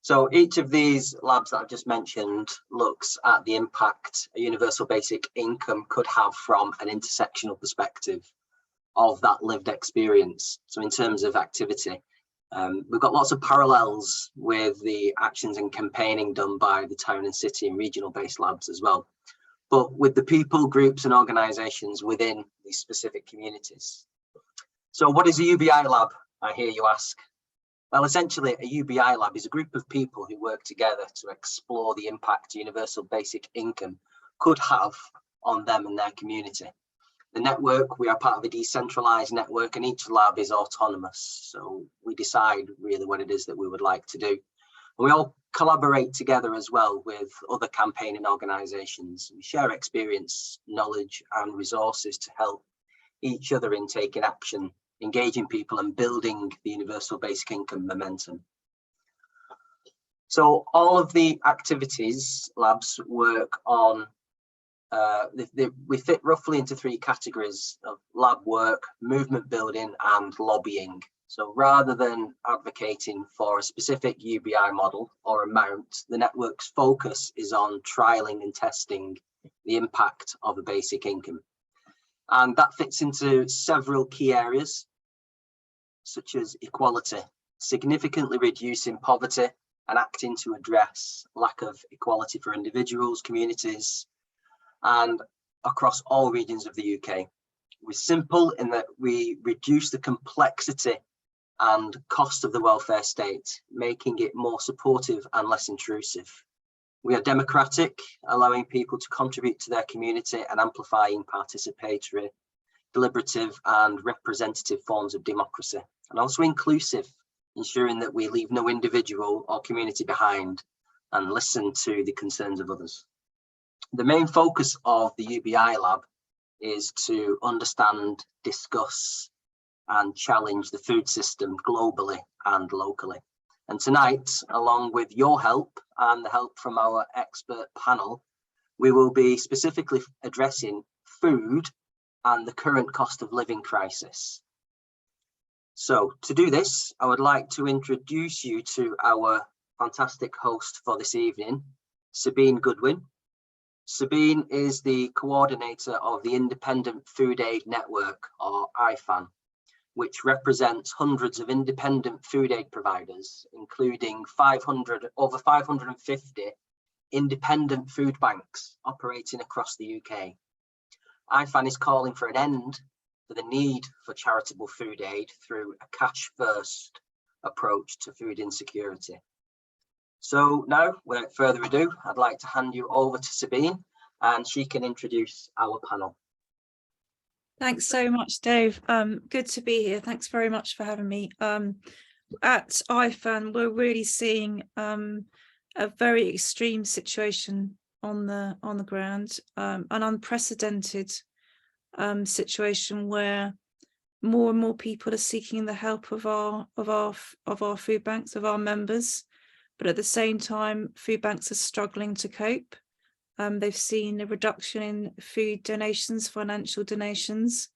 So each of these labs that I've just mentioned looks at the impact a universal basic income could have from an intersectional perspective of that lived experience. So in terms of activity, we've got lots of parallels with the actions and campaigning done by the town and city and regional based labs as well, but with the people, groups and organisations within these specific communities. So what is a UBI lab, I hear you ask? Well, essentially a UBI lab is a group of people who work together to explore the impact universal basic income could have on them and their community. The network, we are part of a decentralised network and each lab is autonomous. So we decide really what it is that we would like to do. And we all collaborate together as well with other campaigning organisations. We share experience, knowledge and resources to help each other in taking action, engaging people and building the universal basic income momentum. So all of the activities labs work on, we fit roughly into three categories of lab work, movement building and lobbying. So rather than advocating for a specific UBI model or amount, the network's focus is on trialling and testing the impact of a basic income. And that fits into several key areas, such as equality, significantly reducing poverty and acting to address lack of equality for individuals, communities, and across all regions of the UK. We're simple in that we reduce the complexity and cost of the welfare state, making it more supportive and less intrusive. We are democratic, allowing people to contribute to their community and amplifying participatory, deliberative and representative forms of democracy, and also inclusive, ensuring that we leave no individual or community behind and listen to the concerns of others. The main focus of the UBI Lab is to understand, discuss and challenge the food system globally and locally. And tonight, along with your help and the help from our expert panel, we will be specifically addressing food and the current cost of living crisis. So to do this, I would like to introduce you to our fantastic host for this evening, Sabine Goodwin. Sabine is the coordinator of the Independent Food Aid Network, or IFAN, which represents hundreds of independent food aid providers, including over 550 independent food banks operating across the UK. IFAN is calling for an end to the need for charitable food aid through a cash-first approach to food insecurity. So now, without further ado, I'd like to hand you over to Sabine and she can introduce our panel. Thanks so much, Dave. Good to be here. Thanks very much for having me. At IFAN, we're really seeing a very extreme situation on the ground, an unprecedented situation where more and more people are seeking the help of our food banks, of our members, but at the same time, food banks are struggling to cope. They've seen a reduction in food donations, financial donations.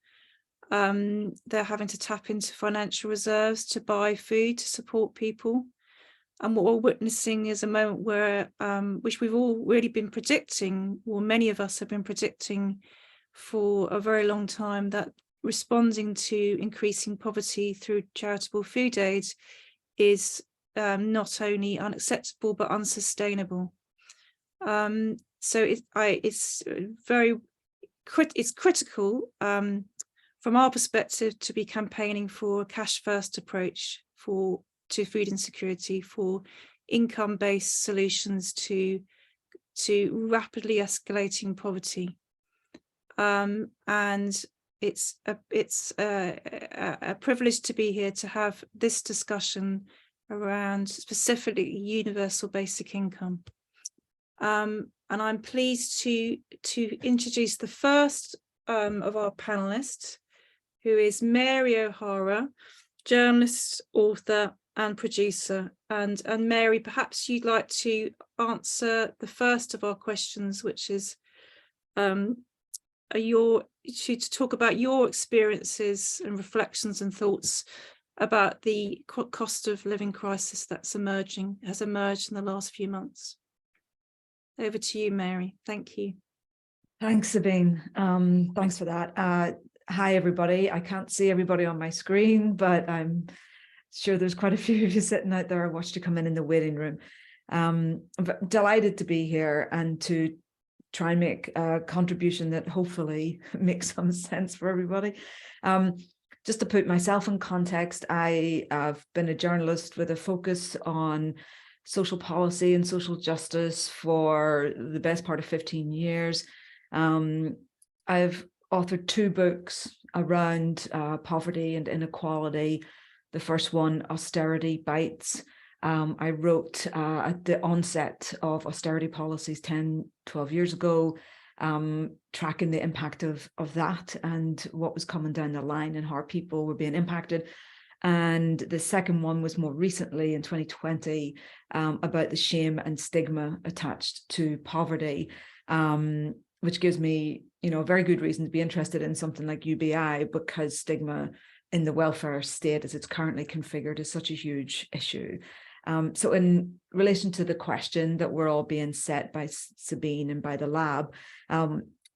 They're having to tap into financial reserves to buy food to support people. And what we're witnessing is a moment where, which we've all really been predicting, or many of us have been predicting for a very long time, that responding to increasing poverty through charitable food aid is not only unacceptable, but unsustainable. So it's critical from our perspective to be campaigning for a cash-first approach to food insecurity, for income-based solutions to rapidly escalating poverty, and it's a privilege to be here to have this discussion around specifically universal basic income. And I'm pleased to introduce the first of our panelists, who is Mary O'Hara, journalist, author and producer. And Mary, perhaps you'd like to answer the first of our questions, which is to talk about your experiences and reflections and thoughts about the cost of living crisis that's has emerged in the last few months. Over to you, Mary. Thank you. Thanks, Sabine. Thanks for that. Hi, everybody. I can't see everybody on my screen, but I'm sure there's quite a few of you sitting out there. I watched you come in the waiting room. I'm delighted to be here and to try and make a contribution that hopefully makes some sense for everybody. Just to put myself in context, I have been a journalist with a focus on social policy and social justice for the best part of 15 years. I've authored 2 books around poverty and inequality. The first one, Austerity Bites. I wrote at the onset of austerity policies 10, 12 years ago, tracking the impact of that and what was coming down the line and how people were being impacted. And the second one was more recently in 2020 about the shame and stigma attached to poverty, which gives me, a very good reason to be interested in something like UBI, because stigma in the welfare state as it's currently configured is such a huge issue. So in relation to the question that we're all being set by Sabine and by the lab,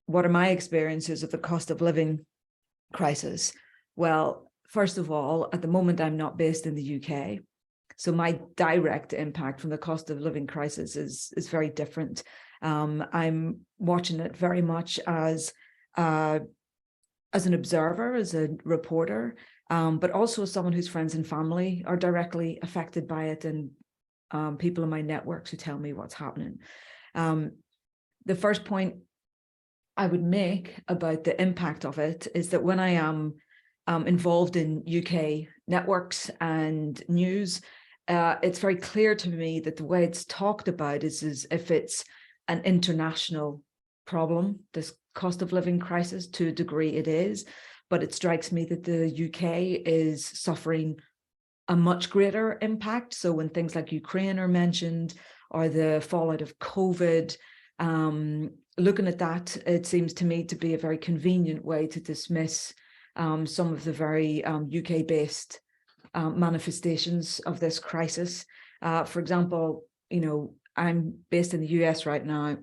what are my experiences of the cost of living crisis? Well, first of all, at the moment, I'm not based in the UK. So my direct impact from the cost of living crisis is very different. I'm watching it very much as an observer, as a reporter, but also as someone whose friends and family are directly affected by it, and people in my networks who tell me what's happening. The first point I would make about the impact of it is that when I am involved in UK networks and news, it's very clear to me that the way it's talked about is as if it's an international problem, this cost of living crisis. To a degree it is, but it strikes me that the UK is suffering a much greater impact. So when things like Ukraine are mentioned, or the fallout of COVID, looking at that, it seems to me to be a very convenient way to dismiss some of the very UK-based manifestations of this crisis. For example, I'm based in the US right now.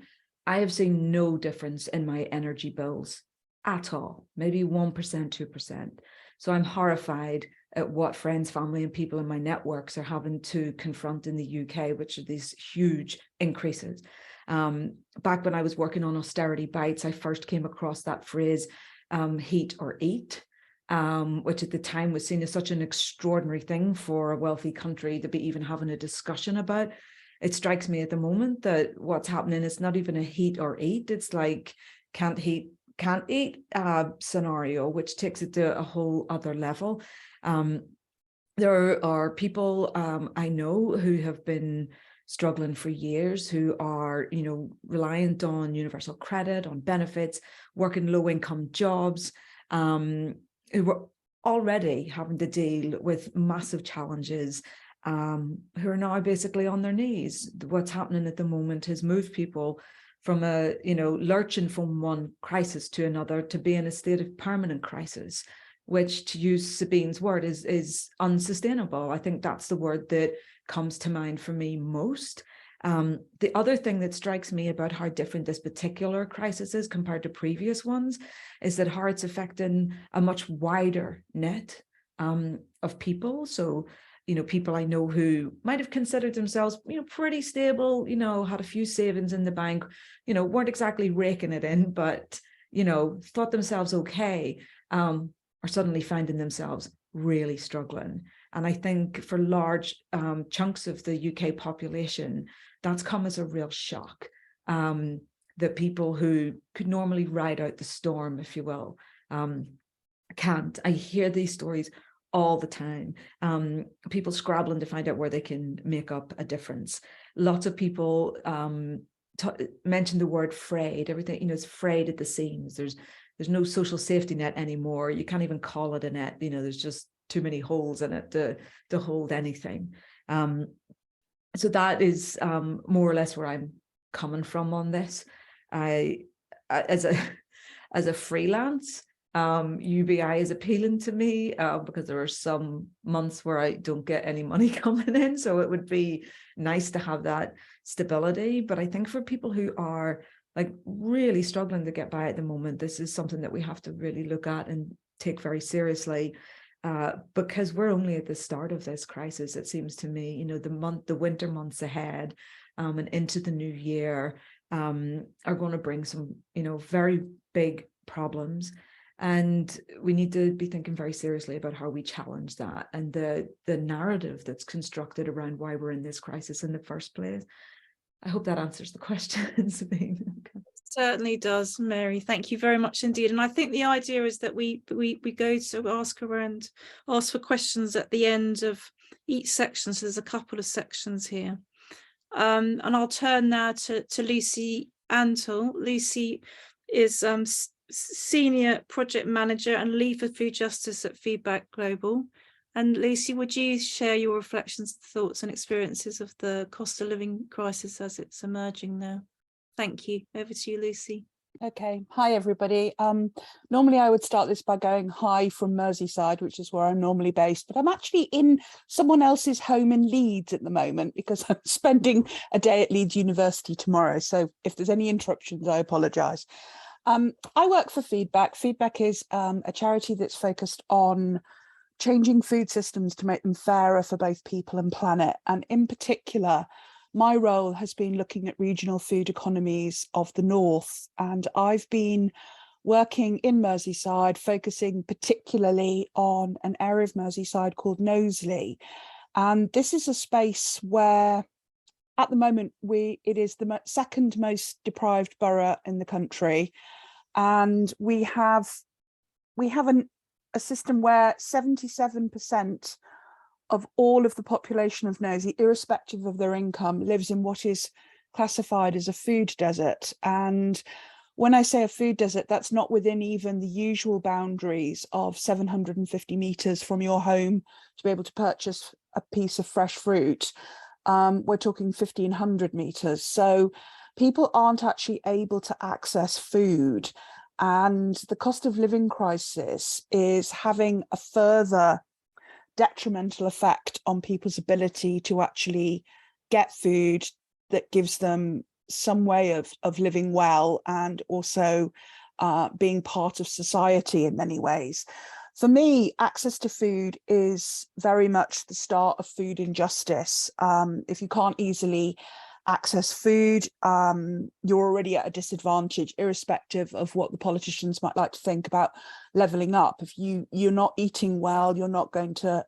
I have seen no difference in my energy bills at all, maybe 1%, 2%. So I'm horrified at what friends, family, and people in my networks are having to confront in the UK, which are these huge increases. Back when I was working on Austerity Bites, I first came across that phrase, heat or eat, which at the time was seen as such an extraordinary thing for a wealthy country to be even having a discussion about. It strikes me at the moment that what's happening is not even a heat or eat. It's like can't eat scenario, which takes it to a whole other level. There are people I know who have been struggling for years, who are, reliant on universal credit, on benefits, working low-income jobs, who were already having to deal with massive challenges, who are now basically on their knees. What's happening at the moment has moved people from a, lurching from one crisis to another to be in a state of permanent crisis, which, to use Sabine's word, is unsustainable. I think that's the word that comes to mind for me most. The other thing that strikes me about how different this particular crisis is compared to previous ones is that how it's affecting a much wider net of people. So, people I know who might have considered themselves, pretty stable, had a few savings in the bank, weren't exactly raking it in, but, thought themselves okay, are suddenly finding themselves really struggling. And I think for large chunks of the UK population, that's come as a real shock, that people who could normally ride out the storm, if you will, can't. I hear these stories all the time. People scrabbling to find out where they can make up a difference. Lots of people mention the word frayed. Everything, is frayed at the seams. There's no social safety net anymore. You can't even call it a net. There's just too many holes in it to hold anything. So that is more or less where I'm coming from on this. As a freelance, UBI is appealing to me because there are some months where I don't get any money coming in. So it would be nice to have that stability. But I think for people who are like really struggling to get by at the moment, this is something that we have to really look at and take very seriously. Because we're only at the start of this crisis, it seems to me, you know, the winter months ahead and into the new year are going to bring some, you know, very big problems. And we need to be thinking very seriously about how we challenge that and the narrative that's constructed around why we're in this crisis in the first place. I hope that answers the question, Sabine. Certainly does, Mary. Thank you very much indeed. And I think the idea is that we go to ask for questions at the end of each section. So there's a couple of sections here. And I'll turn now to Lucy Antal. Lucy is Senior Project Manager and Lead for Food Justice at Feedback Global. And Lucy, would you share your reflections, thoughts and experiences of the cost of living crisis as it's emerging now? Thank you. Over to you, Lucy. Okay. Hi, everybody. Normally I would start this by going hi from Merseyside, which is where I'm normally based, but I'm actually in someone else's home in Leeds at the moment because I'm spending a day at Leeds University tomorrow. So if there's any interruptions, I apologise. I work for Feedback. Feedback is a charity that's focused on changing food systems to make them fairer for both people and planet. And in particular, my role has been looking at regional food economies of the North. And I've been working in Merseyside, focusing particularly on an area of Merseyside called Knowsley. And this is a space where at the moment it is the second most deprived borough in the country. And we have a system where 77% of all of the population of Knowsley, irrespective of their income, lives in what is classified as a food desert. And when I say a food desert, that's not within even the usual boundaries of 750 metres from your home to be able to purchase a piece of fresh fruit. We're talking 1,500 metres. So people aren't actually able to access food. And the cost of living crisis is having a further detrimental effect on people's ability to actually get food that gives them some way of living well and also being part of society in many ways. For me, access to food is very much the start of food injustice. If you can't easily access food, you're already at a disadvantage, irrespective of what the politicians might like to think about levelling up. If you're not eating well, you're not going to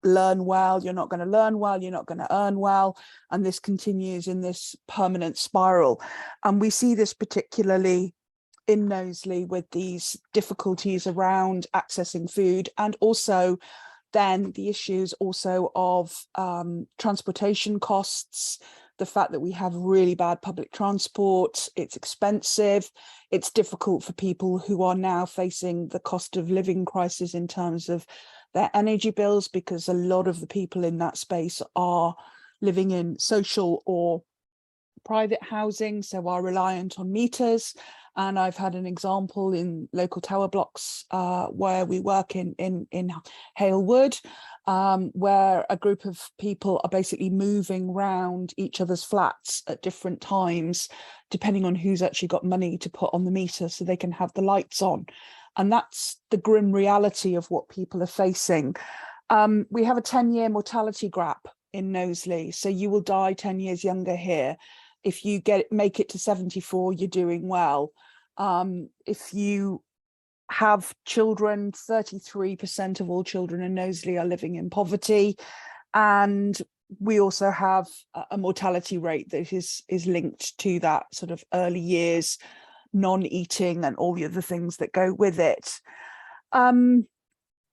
learn well, you're not going to learn well, you're not going to earn well, and this continues in this permanent spiral. And we see this particularly in Knowsley with these difficulties around accessing food, and also then the issues also of transportation costs, the fact that we have really bad public transport, it's expensive, it's difficult for people who are now facing the cost of living crisis in terms of their energy bills, because a lot of the people in that space are living in social or private housing, so are reliant on meters. And I've had an example in local tower blocks where we work in Hale Wood, where a group of people are basically moving around each other's flats at different times, depending on who's actually got money to put on the meter so they can have the lights on. And that's the grim reality of what people are facing. We have a 10-year mortality gap in Knowsley, so you will die 10 years younger here. If you make it to 74, you're doing well. If you have children, 33% of all children in Knowsley are living in poverty. And we also have a mortality rate that is linked to that sort of early years, non-eating and all the other things that go with it.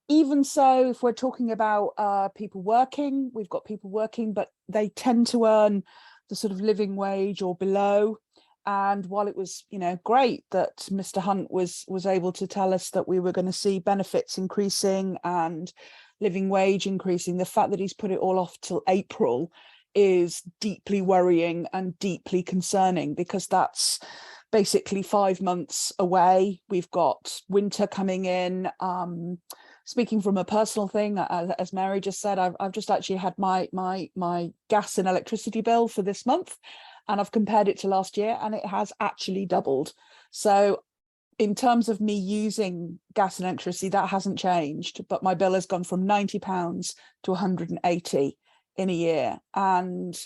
Even so, if we're talking about people working, we've got people working, but they tend to earn the sort of living wage or below. And while it was, great that Mr. Hunt was able to tell us that we were going to see benefits increasing and living wage increasing, the fact that he's put it all off till April is deeply worrying and deeply concerning, because that's basically 5 months away. We've got winter coming in. Speaking from a personal thing, as Mary just said, I've just actually had my gas and electricity bill for this month, and I've compared it to last year, and it has actually doubled. So in terms of me using gas and electricity, that hasn't changed, but my bill has gone from £90 to 180 in a year. And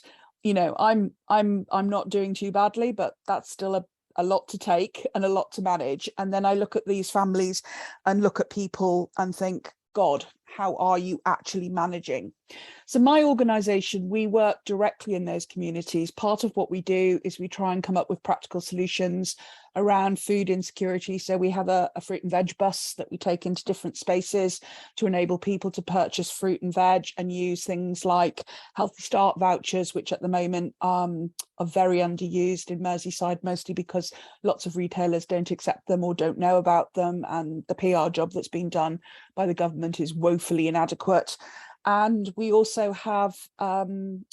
you know, I'm not doing too badly, but that's still a lot to take and a lot to manage. And then I look at these families and look at people and think, God, how are you actually managing? So my organisation, we work directly in those communities. Part of what we do is we try and come up with practical solutions around food insecurity. So we have a fruit and veg bus that we take into different spaces to enable people to purchase fruit and veg and use things like Healthy Start vouchers, which at the moment are very underused in Merseyside, mostly because lots of retailers don't accept them or don't know about them, and the PR job that's been done by the government is woefully inadequate. And we also have,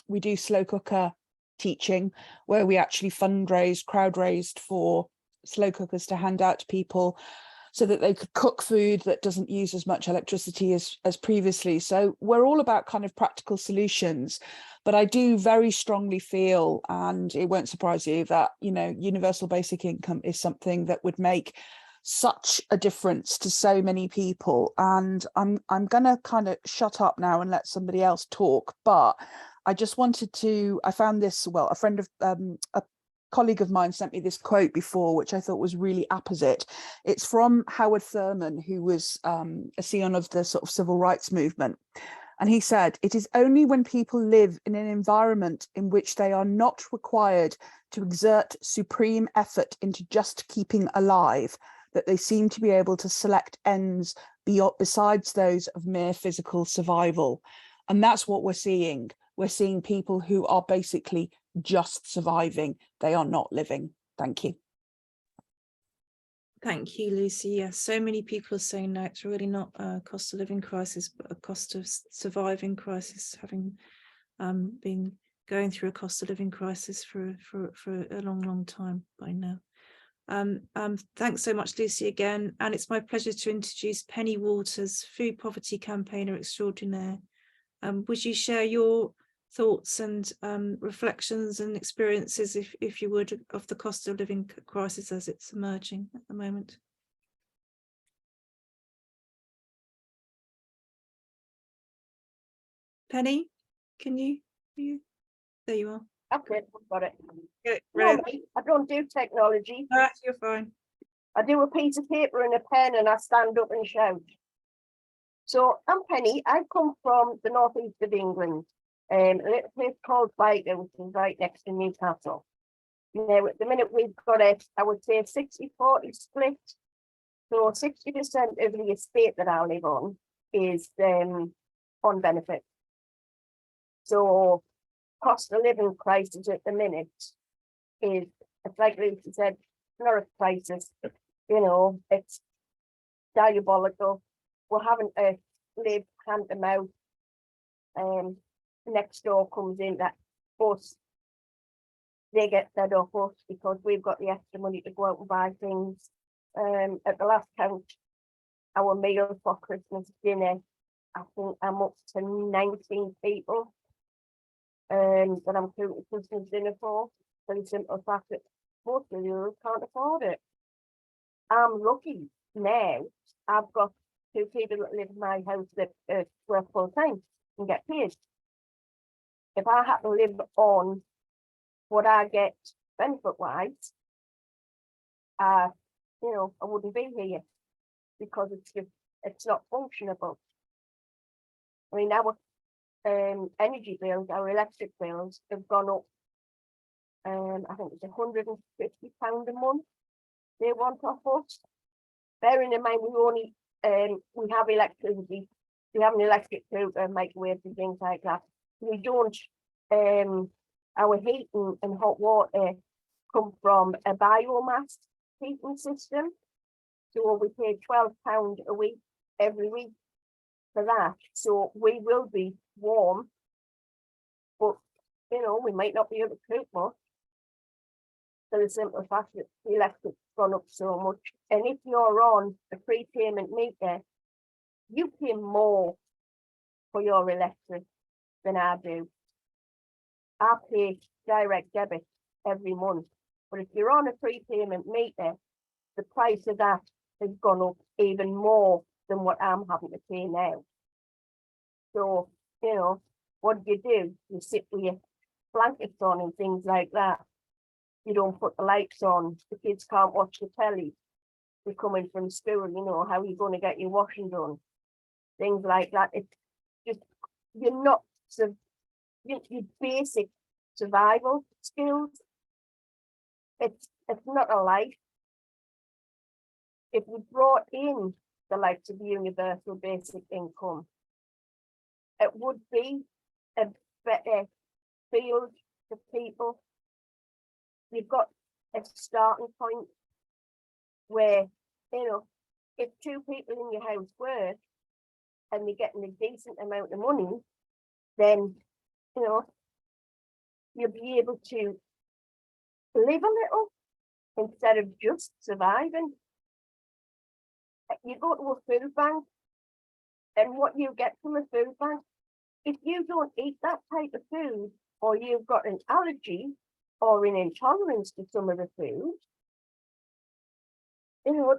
we do slow cooker teaching, where we actually crowd raised for slow cookers to hand out to people so that they could cook food that doesn't use as much electricity as previously. So we're all about kind of practical solutions, but I do very strongly feel, and it won't surprise you, that, you know, universal basic income is something that would make such a difference to so many people. And I'm gonna kind of shut up now and let somebody else talk, but I just wanted to, I found this, well, a friend of a colleague of mine sent me this quote before, which I thought was really apposite. It's from Howard Thurman, who was a scion of the sort of civil rights movement. And he said, "It is only when people live in an environment in which they are not required to exert supreme effort into just keeping alive that they seem to be able to select ends besides those of mere physical survival." And that's what we're seeing. We're seeing people who are basically just surviving. They are not living. Thank you. Thank you, Lucy. Yes, so many people are saying no, it's really not a cost of living crisis, but a cost of surviving crisis, having been going through a cost of living crisis for a long time by now. Thanks so much, Lucy, again. And it's my pleasure to introduce Penny Waters, food poverty campaigner extraordinaire. Would you share your thoughts and reflections and experiences, if you would, of the cost of living crisis as it's emerging at the moment? Penny, can you? There you are. Okay, I've got it. Good, No, mate, I don't do technology. you're fine. I do a piece of paper and a pen and I stand up and shout. So I'm Penny. I come from the northeast of England, a little place called Byker, which is right next to Newcastle. Now, at the minute we've got it, I would say 60-40 split. So 60% of the estate that I live on is on benefit. So cost of living crisis at the minute is, it's like Lucy said, not a crisis, you know, it's diabolical. We're having to live hand to mouth. Next door comes in that us, they get fed off us because we've got the extra money to go out and buy things. At the last count, our meal for Christmas dinner, I think I'm up to 19 people that I'm cooking Christmas dinner for the simple fact that most of you can't afford it. I'm lucky now. I've got 2 people that live in my house that work full time and get paid. If I had to live on what I get benefit wise, you know, I wouldn't be here because it's not functionable. I mean, our energy bills, our electric bills have gone up. I think it's £150 a month they want off us. Bearing in mind, we have electricity, we have an electric cooker, microwave and things like that. We don't, our heating and hot water come from a biomass heating system. So we pay £12 a week, every week for that. So we will be warm, but, you know, we might not be able to cook much. for the simple fact that the electric's gone up so much. And if you're on a prepayment meter, you pay more for your electric than I do. I pay direct debit every month. But if you're on a prepayment meter, the price of that has gone up even more than what I'm having to pay now. So, you know, what do? You sit with your blankets on and things like that. You don't put the lights on. The kids can't watch the telly. They're coming from school, you know, how are you going to get your washing done? Things like that. It's just, you're not, your basic survival skills. It's not a life. If we brought in the likes of universal basic income, it would be a better field for people. You've got a starting point where, you know, if two people in your house work and they're getting a decent amount of money, then, you know, you'll be able to live a little instead of just surviving. You go to a food bank, and what you get from a food bank, if you don't eat that type of food, or you've got an allergy or an intolerance to some of the food, you know,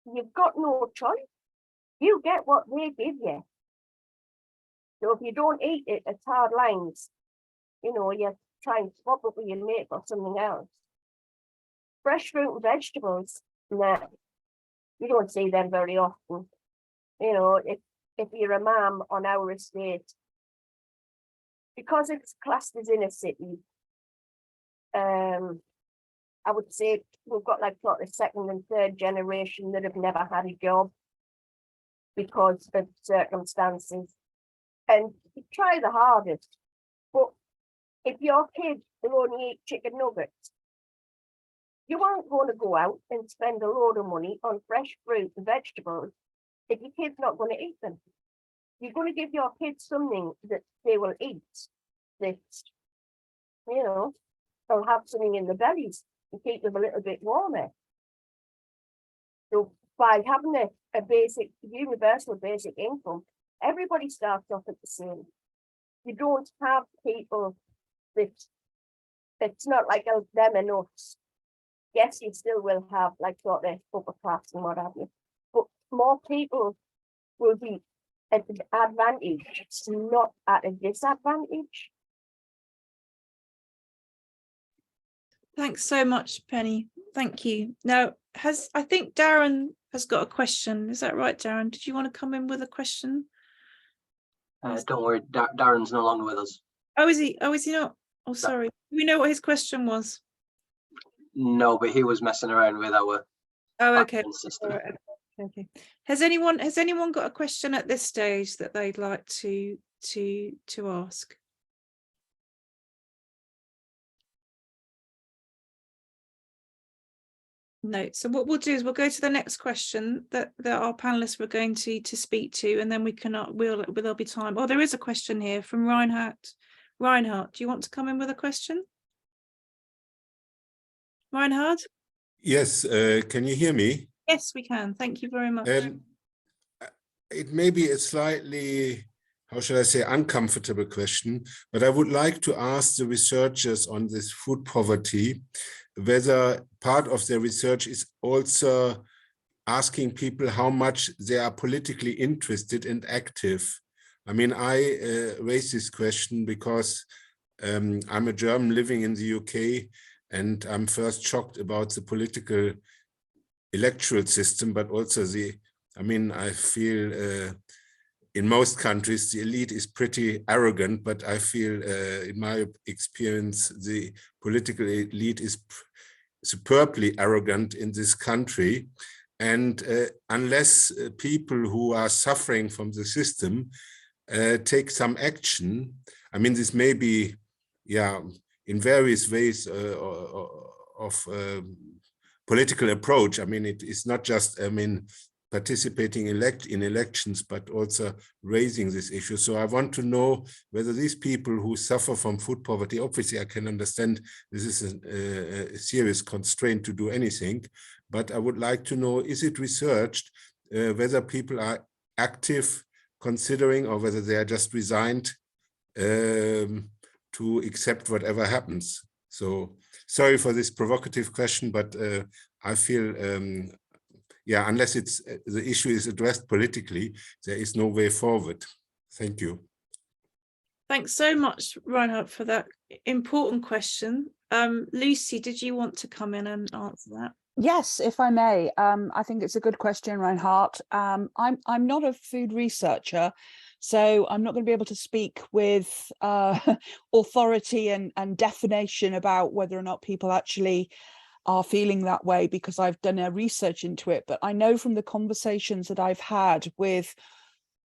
you've got no choice. You get what they give you. So if you don't eat it, it's hard lines. You know, you try and swap it with your mate or something else. Fresh fruit and vegetables, nah, you don't see them very often. You know, if you're a mum on our estate, because it's classed as inner city, I would say we've got like sort of second and third generation that have never had a job because of circumstances. And you try the hardest, but if your kids will only eat chicken nuggets, you aren't going to go out and spend a load of money on fresh fruit and vegetables if your kid's not going to eat them. You're going to give your kids something that they will eat, that, you know, they'll have something in their bellies to keep them a little bit warmer. So by having a basic, universal basic income, everybody starts off at the same. You don't have people that, it's not like them and us. Yes, you still will have like sort of upper class and what have you, but more people will be at an advantage, it's not at a disadvantage. Thanks so much, Penny. Thank you. Now, I think Darren has got a question. Is that right, Darren? Did you want to come in with a question? Don't worry, Darren's no longer with us. Oh, is he? Oh, is he not? Oh, sorry. Do we know what his question was? No, but he was messing around with our okay. system. Okay. Has anyone got a question at this stage that they'd like to ask? No. So what we'll do is we'll go to the next question that our panelists were going to speak to, and then we can there'll be time. Oh, there is a question here from Reinhardt. Reinhardt, do you want to come in with a question? Reinhardt? Yes, can you hear me? Yes, we can. Thank you very much. It may be a slightly, how should I say, uncomfortable question, but I would like to ask the researchers on this food poverty, whether part of their research is also asking people how much they are politically interested and active. I mean, I raise this question because I'm a German living in the UK, and I'm first shocked about the political electoral system, but also I feel in most countries, the elite is pretty arrogant, but I feel in my experience, the political elite is superbly arrogant in this country. And unless people who are suffering from the system take some action, I mean, this may be, in various ways of political approach. I mean, it is not just, participating in elections, but also raising this issue. So I want to know whether these people who suffer from food poverty, obviously I can understand this is a serious constraint to do anything, but I would like to know, is it researched whether people are active considering, or whether they are just resigned to accept whatever happens? So sorry for this provocative question, but I feel, yeah, unless it's the issue is addressed politically, there is no way forward. Thank you. Thanks so much, Reinhard, for that important question. Lucy, did you want to come in and answer that? Yes, if I may. I think it's a good question, Reinhardt. I'm not a food researcher, so I'm not going to be able to speak with authority and definition about whether or not people actually are feeling that way, because I've done a research into it. But I know from the conversations that I've had with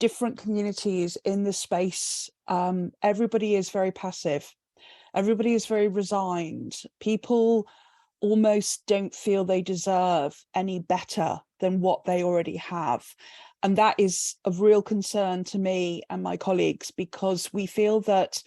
different communities in the space, everybody is very passive. Everybody is very resigned. People almost don't feel they deserve any better than what they already have. And that is of real concern to me and my colleagues, because we feel that,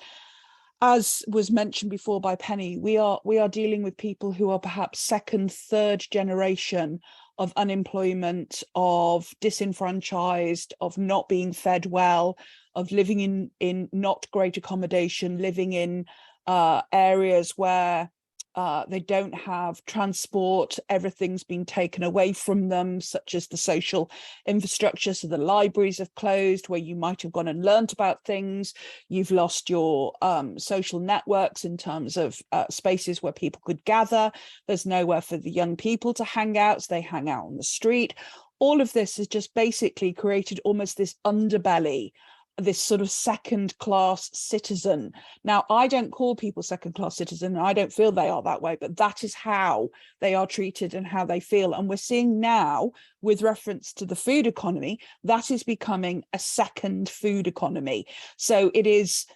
as was mentioned before by Penny, we are dealing with people who are perhaps second, third generation of unemployment, of disenfranchised, of not being fed well, of living in not great accommodation, living in areas where they don't have transport, everything's been taken away from them, such as the social infrastructure. So the libraries have closed where you might have gone and learnt about things. You've lost your social networks in terms of spaces where people could gather. There's nowhere for the young people to hang out, so they hang out on the street. All of this has just basically created almost this underbelly, this sort of second-class citizen. Now, I don't call people second-class citizen, and I don't feel they are that way, but that is how they are treated and how they feel. And we're seeing now, with reference to the food economy, that is becoming a second food economy. So it is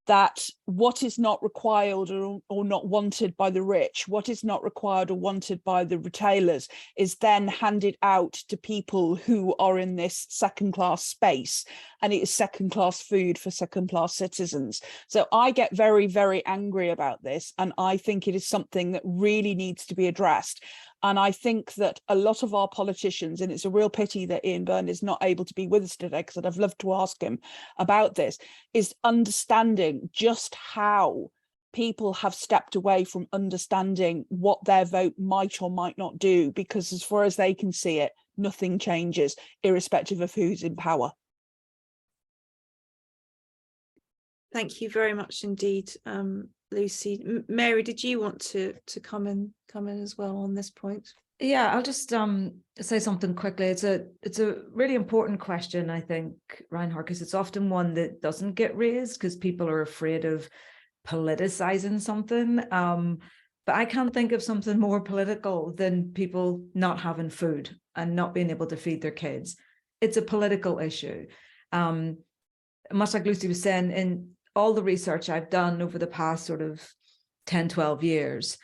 that what is not required or not wanted by the rich, what is not required or wanted by the retailers, is then handed out to people who are in this second-class space, and it is second-class food for second-class citizens. So I get very, very angry about this, and I think it is something that really needs to be addressed. And I think that a lot of our politicians, and it's a real pity that Ian Byrne is not able to be with us today, because I'd have loved to ask him about this, is understanding just how people have stepped away from understanding what their vote might or might not do, because as far as they can see it, nothing changes, irrespective of who's in power. Thank you very much indeed, Lucy. Mary, did you want to come in as well on this point? Yeah, I'll just say something quickly. It's a really important question, I think, Reinhard, because it's often one that doesn't get raised because people are afraid of politicizing something. But I can't think of something more political than people not having food and not being able to feed their kids. It's a political issue. Much like Lucy was saying, in all the research I've done over the past sort of 10, 12 years,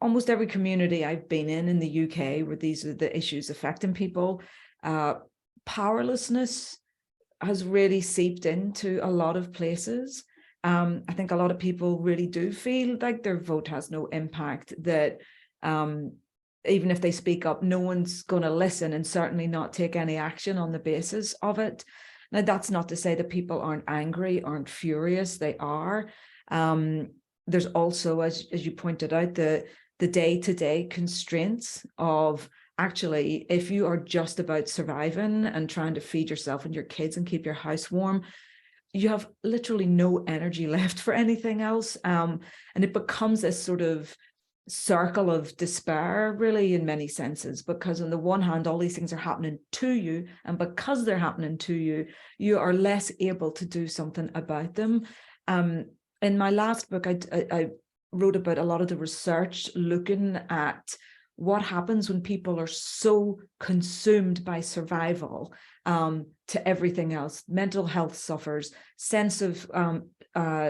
almost every community I've been in the UK where these are the issues affecting people, powerlessness has really seeped into a lot of places. I think a lot of people really do feel like their vote has no impact, that even if they speak up, no one's going to listen and certainly not take any action on the basis of it. Now, that's not to say that people aren't angry, aren't furious. They are. There's also, as you pointed out, the day-to-day constraints of actually, if you are just about surviving and trying to feed yourself and your kids and keep your house warm, you have literally no energy left for anything else. And it becomes this sort of circle of despair, really, in many senses, because on the one hand, all these things are happening to you, and because they're happening to you, you are less able to do something about them. In my last book, I wrote about a lot of the research looking at what happens when people are so consumed by survival to everything else. Mental health suffers, sense of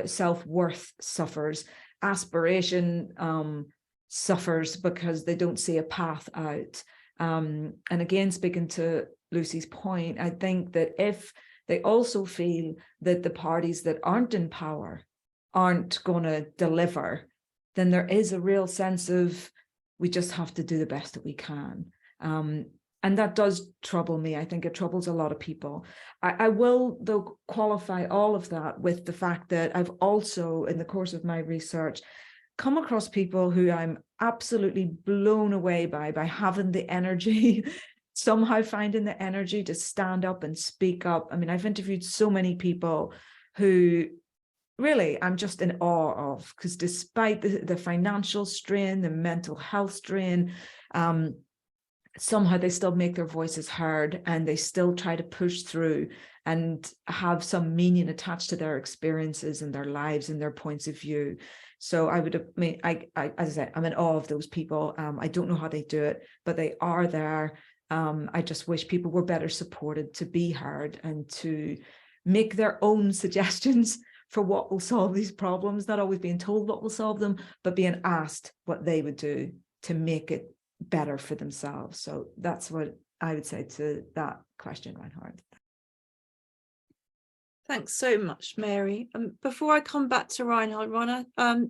self-worth suffers, aspiration suffers because they don't see a path out. And again, speaking to Lucy's point, I think that if they also feel that the parties that aren't in power aren't going to deliver, then there is a real sense of we just have to do the best that we can. And that does trouble me. I think it troubles a lot of people. I will, though, qualify all of that with the fact that I've also, in the course of my research, come across people who I'm absolutely blown away by having the energy, somehow finding the energy to stand up and speak up. I mean, I've interviewed so many people who really I'm just in awe of, because despite the financial strain, the mental health strain, somehow they still make their voices heard, and they still try to push through and have some meaning attached to their experiences and their lives and their points of view. So I as I said, I'm in awe of those people. I don't know how they do it, but they are there. I just wish people were better supported to be heard and to make their own suggestions for what will solve these problems, not always being told what will solve them, but being asked what they would do to make it better for themselves. So that's what I would say to that question, Reinhard. Thanks so much, Mary. Before I come back to Reinhard,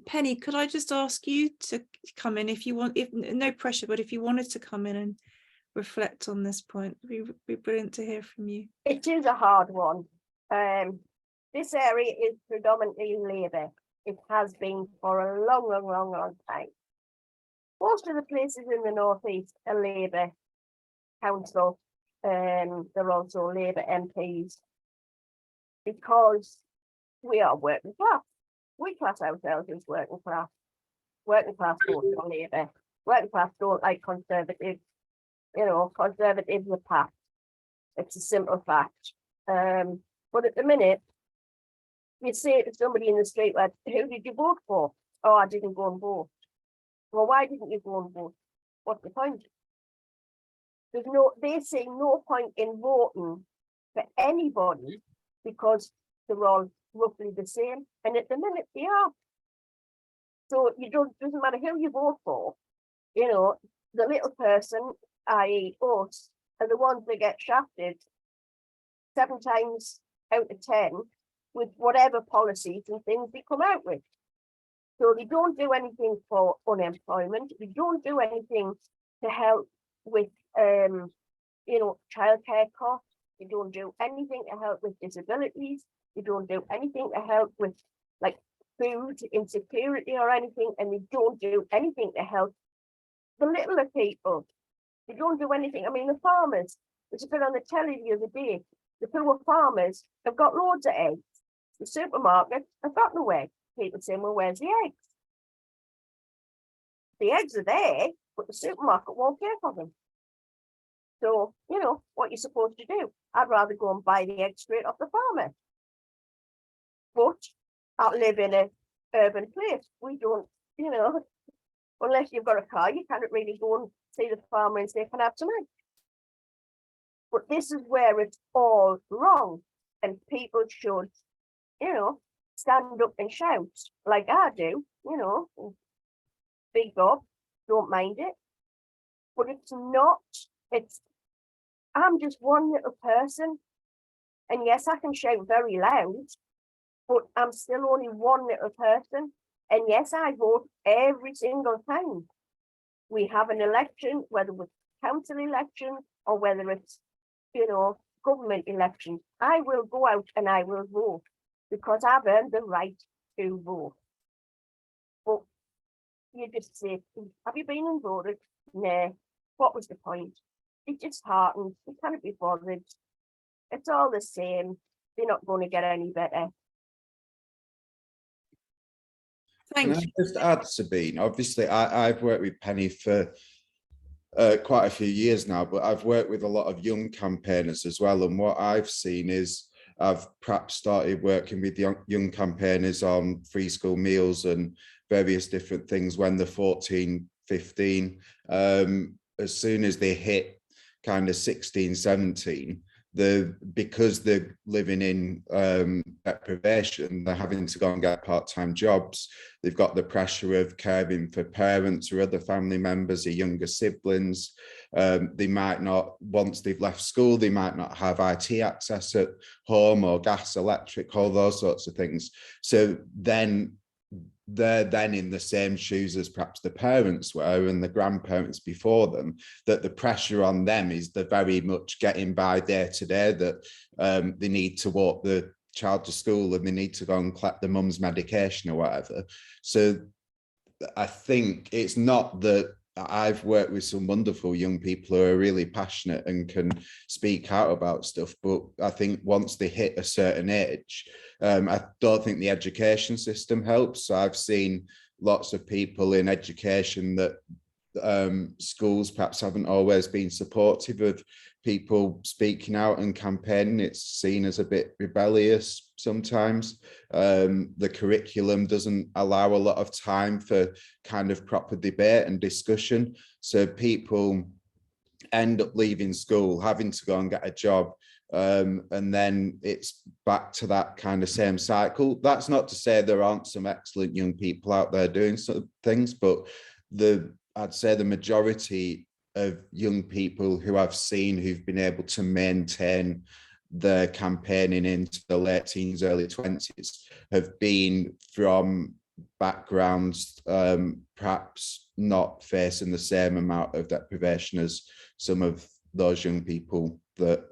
Penny, could I just ask you to come in if you want, if no pressure, but if you wanted to come in and reflect on this point, it'd be brilliant to hear from you. It is a hard one. This area is predominantly Labour. It has been for a long time. Most of the places in the northeast are Labour council. They're also Labour MPs, because we are working class. We class ourselves as working class. Working class don't like Labour. Working class don't like Conservatives. You know, Conservatives are packed. It's a simple fact. But at the minute, you say to somebody in the street, well, who did you vote for? Oh, I didn't go and vote. Well, why didn't you go and vote? What's the point? They see no point in voting for anybody because they're all roughly the same. And at the minute they are. So doesn't matter who you vote for, you know, the little person, i.e. us, are the ones that get shafted 7 times out of 10 with whatever policies and things they come out with. So they don't do anything for unemployment. They don't do anything to help with, you know, childcare costs. They don't do anything to help with disabilities. They don't do anything to help with like food insecurity or anything. And they don't do anything to help the littler people. They don't do anything. I mean, the farmers, which has been on the telly the other day, the poor farmers have got loads of eggs. The supermarket have got no eggs. People saying, well, where's the eggs? The eggs are there, but the supermarket won't care for them. So, you know, what you're supposed to do. I'd rather go and buy the eggs straight off the farmer. But I live in an urban place. We don't, you know, unless you've got a car, you can't really go and see the farmer and say, can I have some eggs? But this is where it's all wrong. And people should, you know, stand up and shout like I do, you know, big up, don't mind it. But it's not, I'm just one little person. And yes, I can shout very loud, but I'm still only one little person. And yes, I vote every single time we have an election, whether it's council election or whether it's, you know, government election. I will go out and I will vote because I've earned the right to vote. But you just say, have you been and voted? Nah. What was the point? It just heartens. You can't be bothered. It's all the same. They're not going to get any better. Thank Can you. I just add, Sabine? Obviously, I've worked with Penny for quite a few years now, but I've worked with a lot of young campaigners as well. And what I've seen is I've perhaps started working with young campaigners on free school meals and various different things when they're 14, 15. As soon as they hit kind of 16, 17, because they're living in deprivation, they're having to go and get part-time jobs. They've got the pressure of caring for parents or other family members or younger siblings. They might not, once they've left school, they might not have IT access at home or gas, electric, all those sorts of things. So then they're then in the same shoes as perhaps the parents were and the grandparents before them, that the pressure on them is they're very much getting by day to day, that they need to walk the child to school and they need to go and collect the mum's medication or whatever. So I think it's not that I've worked with some wonderful young people who are really passionate and can speak out about stuff, but I think once they hit a certain age, I don't think the education system helps. So I've seen lots of people in education that schools perhaps haven't always been supportive of people speaking out and campaigning. It's seen as a bit rebellious sometimes. The curriculum doesn't allow a lot of time for kind of proper debate and discussion. So people end up leaving school, having to go and get a job, and then it's back to that kind of same cycle. That's not to say there aren't some excellent young people out there doing some things, but I'd say the majority of young people who I've seen who've been able to maintain their campaigning into the late teens, early 20s have been from backgrounds perhaps not facing the same amount of deprivation as some of those young people that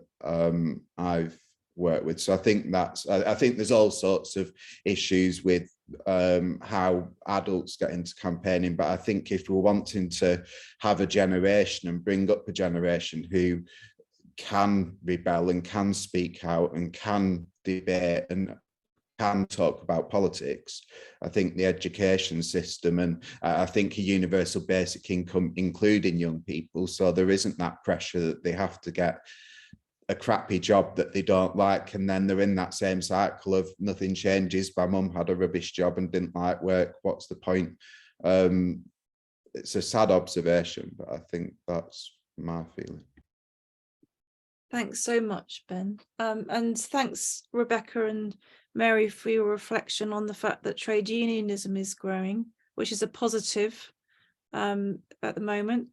I've worked with. So I think I think there's all sorts of issues with how adults get into campaigning, but I think if we're wanting to have a generation and bring up a generation who can rebel and can speak out and can debate and can talk about politics, I think the education system and I think a universal basic income, including young people, so there isn't that pressure that they have to get a crappy job that they don't like, and then they're in that same cycle of nothing changes. My mum had a rubbish job and didn't like work. What's the point? It's a sad observation, but I think that's my feeling. Thanks so much, Ben. And thanks, Rebecca and Mary, for your reflection on the fact that trade unionism is growing, which is a positive at the moment.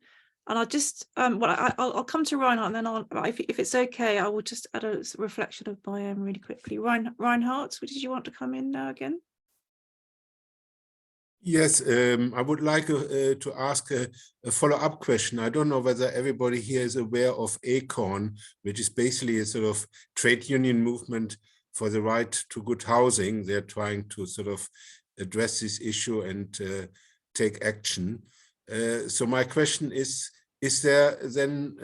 And I'll just, I'll come to Reinhardt, and then if it's okay, I will just add a reflection of my own really quickly. Reinhardt, did you want to come in now again? Yes, I would like to ask a follow-up question. I don't know whether everybody here is aware of ACORN, which is basically a sort of trade union movement for the right to good housing. They're trying to sort of address this issue and take action. So my question is there then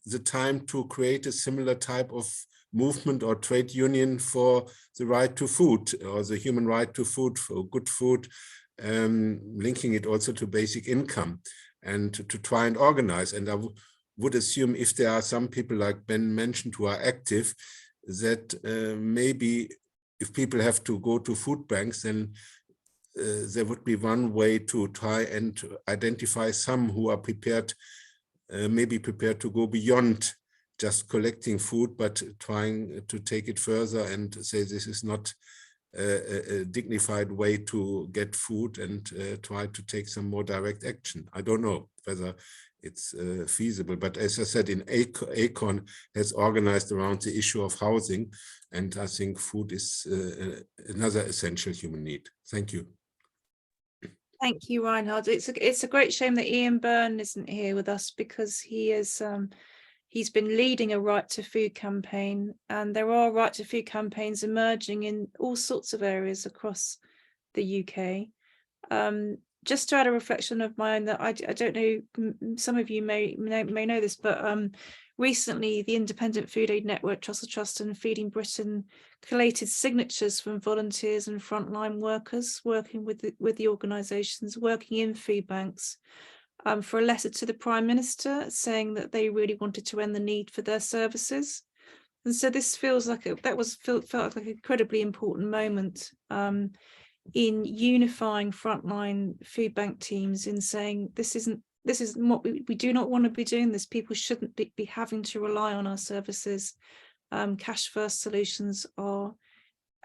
the time to create a similar type of movement or trade union for the right to food or the human right to food, for good food, linking it also to basic income, and to try and organize? And I would assume if there are some people like Ben mentioned who are active, that maybe if people have to go to food banks, then there would be one way to try and identify some who are prepared, maybe prepared to go beyond just collecting food, but trying to take it further and say this is not a dignified way to get food, and try to take some more direct action. I don't know whether it's feasible, but as I said, in ACORN has organized around the issue of housing, and I think food is another essential human need. Thank you. Thank you, Reinhard. It's a great shame that Ian Byrne isn't here with us, because he is he's been leading a right to food campaign, and there are right to food campaigns emerging in all sorts of areas across the UK. Just to add a reflection of my own, that I don't know, some of you may know this, but recently the Independent Food Aid Network, Trussell Trust and Feeding Britain collated signatures from volunteers and frontline workers working with the organisations working in food banks, for a letter to the Prime Minister saying that they really wanted to end the need for their services. And so this feels like felt like an incredibly important moment in unifying frontline food bank teams, in saying this isn't what we do not want to be doing this. People shouldn't be having to rely on our services cash first solutions are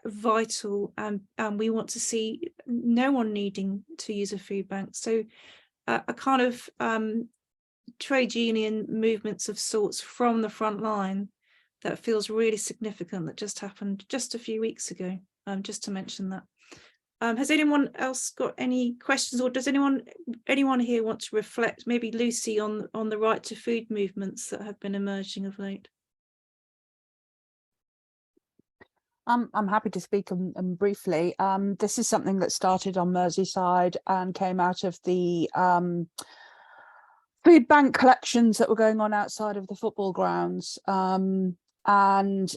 vital, and we want to see no one needing to use a food bank. So a kind of trade union movements of sorts from the front line that feels really significant, that just happened just a few weeks ago, just to mention that. Has anyone else got any questions, or does anyone here want to reflect, maybe Lucy, on the right to food movements that have been emerging of late? I'm happy to speak briefly. This is something that started on Merseyside and came out of the food bank collections that were going on outside of the football grounds. And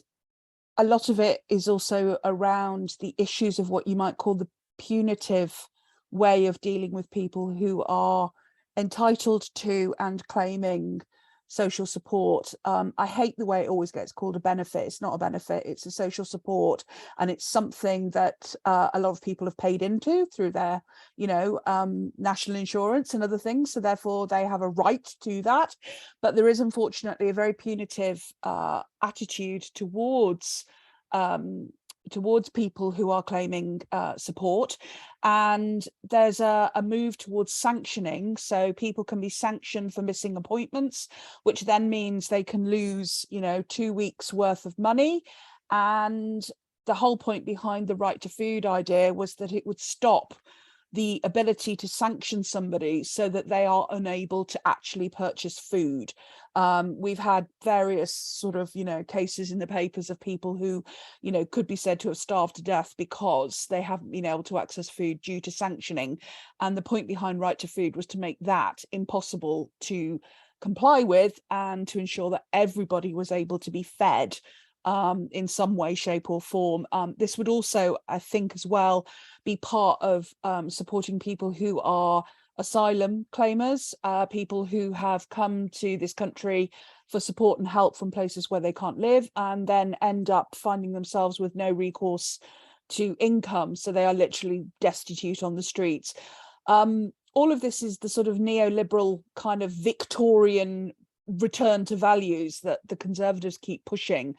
a lot of it is also around the issues of what you might call the punitive way of dealing with people who are entitled to and claiming social support. I hate the way it always gets called a benefit. It's not a benefit, it's a social support, and it's something that a lot of people have paid into through their, national insurance and other things, so therefore they have a right to that. But there is unfortunately a very punitive attitude towards people who are claiming support, and there's a move towards sanctioning, so people can be sanctioned for missing appointments, which then means they can lose 2 weeks worth of money. And the whole point behind the right to food idea was that it would stop the ability to sanction somebody so that they are unable to actually purchase food. We've had various sort of, cases in the papers of people who, could be said to have starved to death because they haven't been able to access food due to sanctioning. And the point behind right to food was to make that impossible to comply with, and to ensure that everybody was able to be fed in some way, shape or form. This would also, I think, as well, be part of supporting people who are asylum claimers, people who have come to this country for support and help from places where they can't live, and then end up finding themselves with no recourse to income. So they are literally destitute on the streets. All of this is the sort of neoliberal kind of Victorian return to values that the Conservatives keep pushing.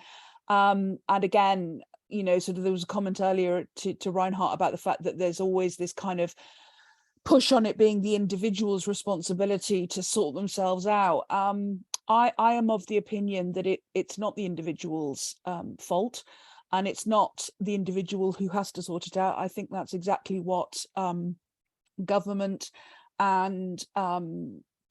And again, sort of there was a comment earlier to Reinhardt about the fact that there's always this kind of push on it being the individual's responsibility to sort themselves out. I am of the opinion that it's not the individual's fault, and it's not the individual who has to sort it out. I think that's exactly what government and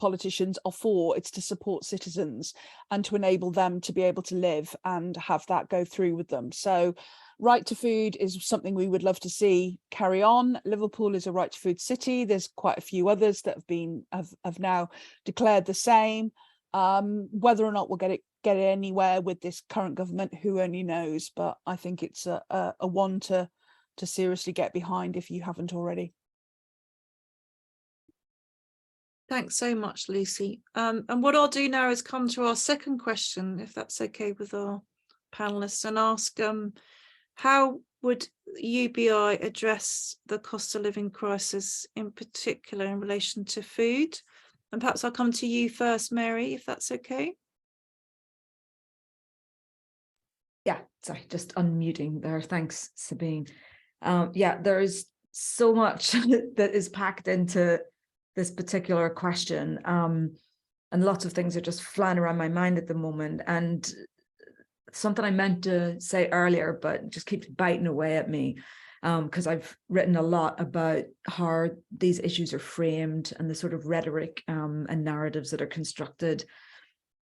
politicians are for. It's to support citizens and to enable them to be able to live and have that go through with them. So right to food is something we would love to see carry on. Liverpool is a right to food city. There's quite a few others that have now declared the same. Whether or not we'll get anywhere with this current government, who only knows, but I think it's a one to seriously get behind if you haven't already. Thanks so much, Lucy. And what I'll do now is come to our second question, if that's okay with our panelists, and ask how would UBI address the cost of living crisis, in particular in relation to food? And perhaps I'll come to you first, Mary, if that's okay. Yeah, sorry, just unmuting there. Thanks, Sabine. Yeah, there is so much that is packed into this particular question, and lots of things are just flying around my mind at the moment, and something I meant to say earlier but just keeps biting away at me, because I've written a lot about how these issues are framed and the sort of rhetoric and narratives that are constructed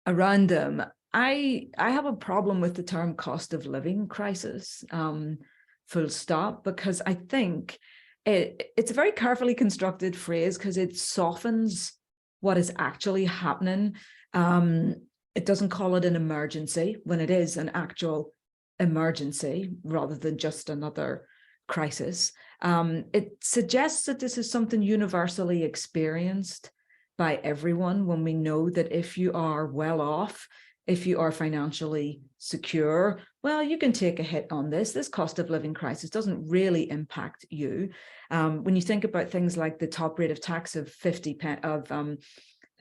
around them. I have a problem with the term cost of living crisis, full stop, because I think it's a very carefully constructed phrase because it softens what is actually happening. It doesn't call it an emergency when it is an actual emergency rather than just another crisis. It suggests that this is something universally experienced by everyone, when we know that if you are well off, if you are financially secure, well, you can take a hit on this. This cost of living crisis doesn't really impact you. When you think about things like the top rate of tax of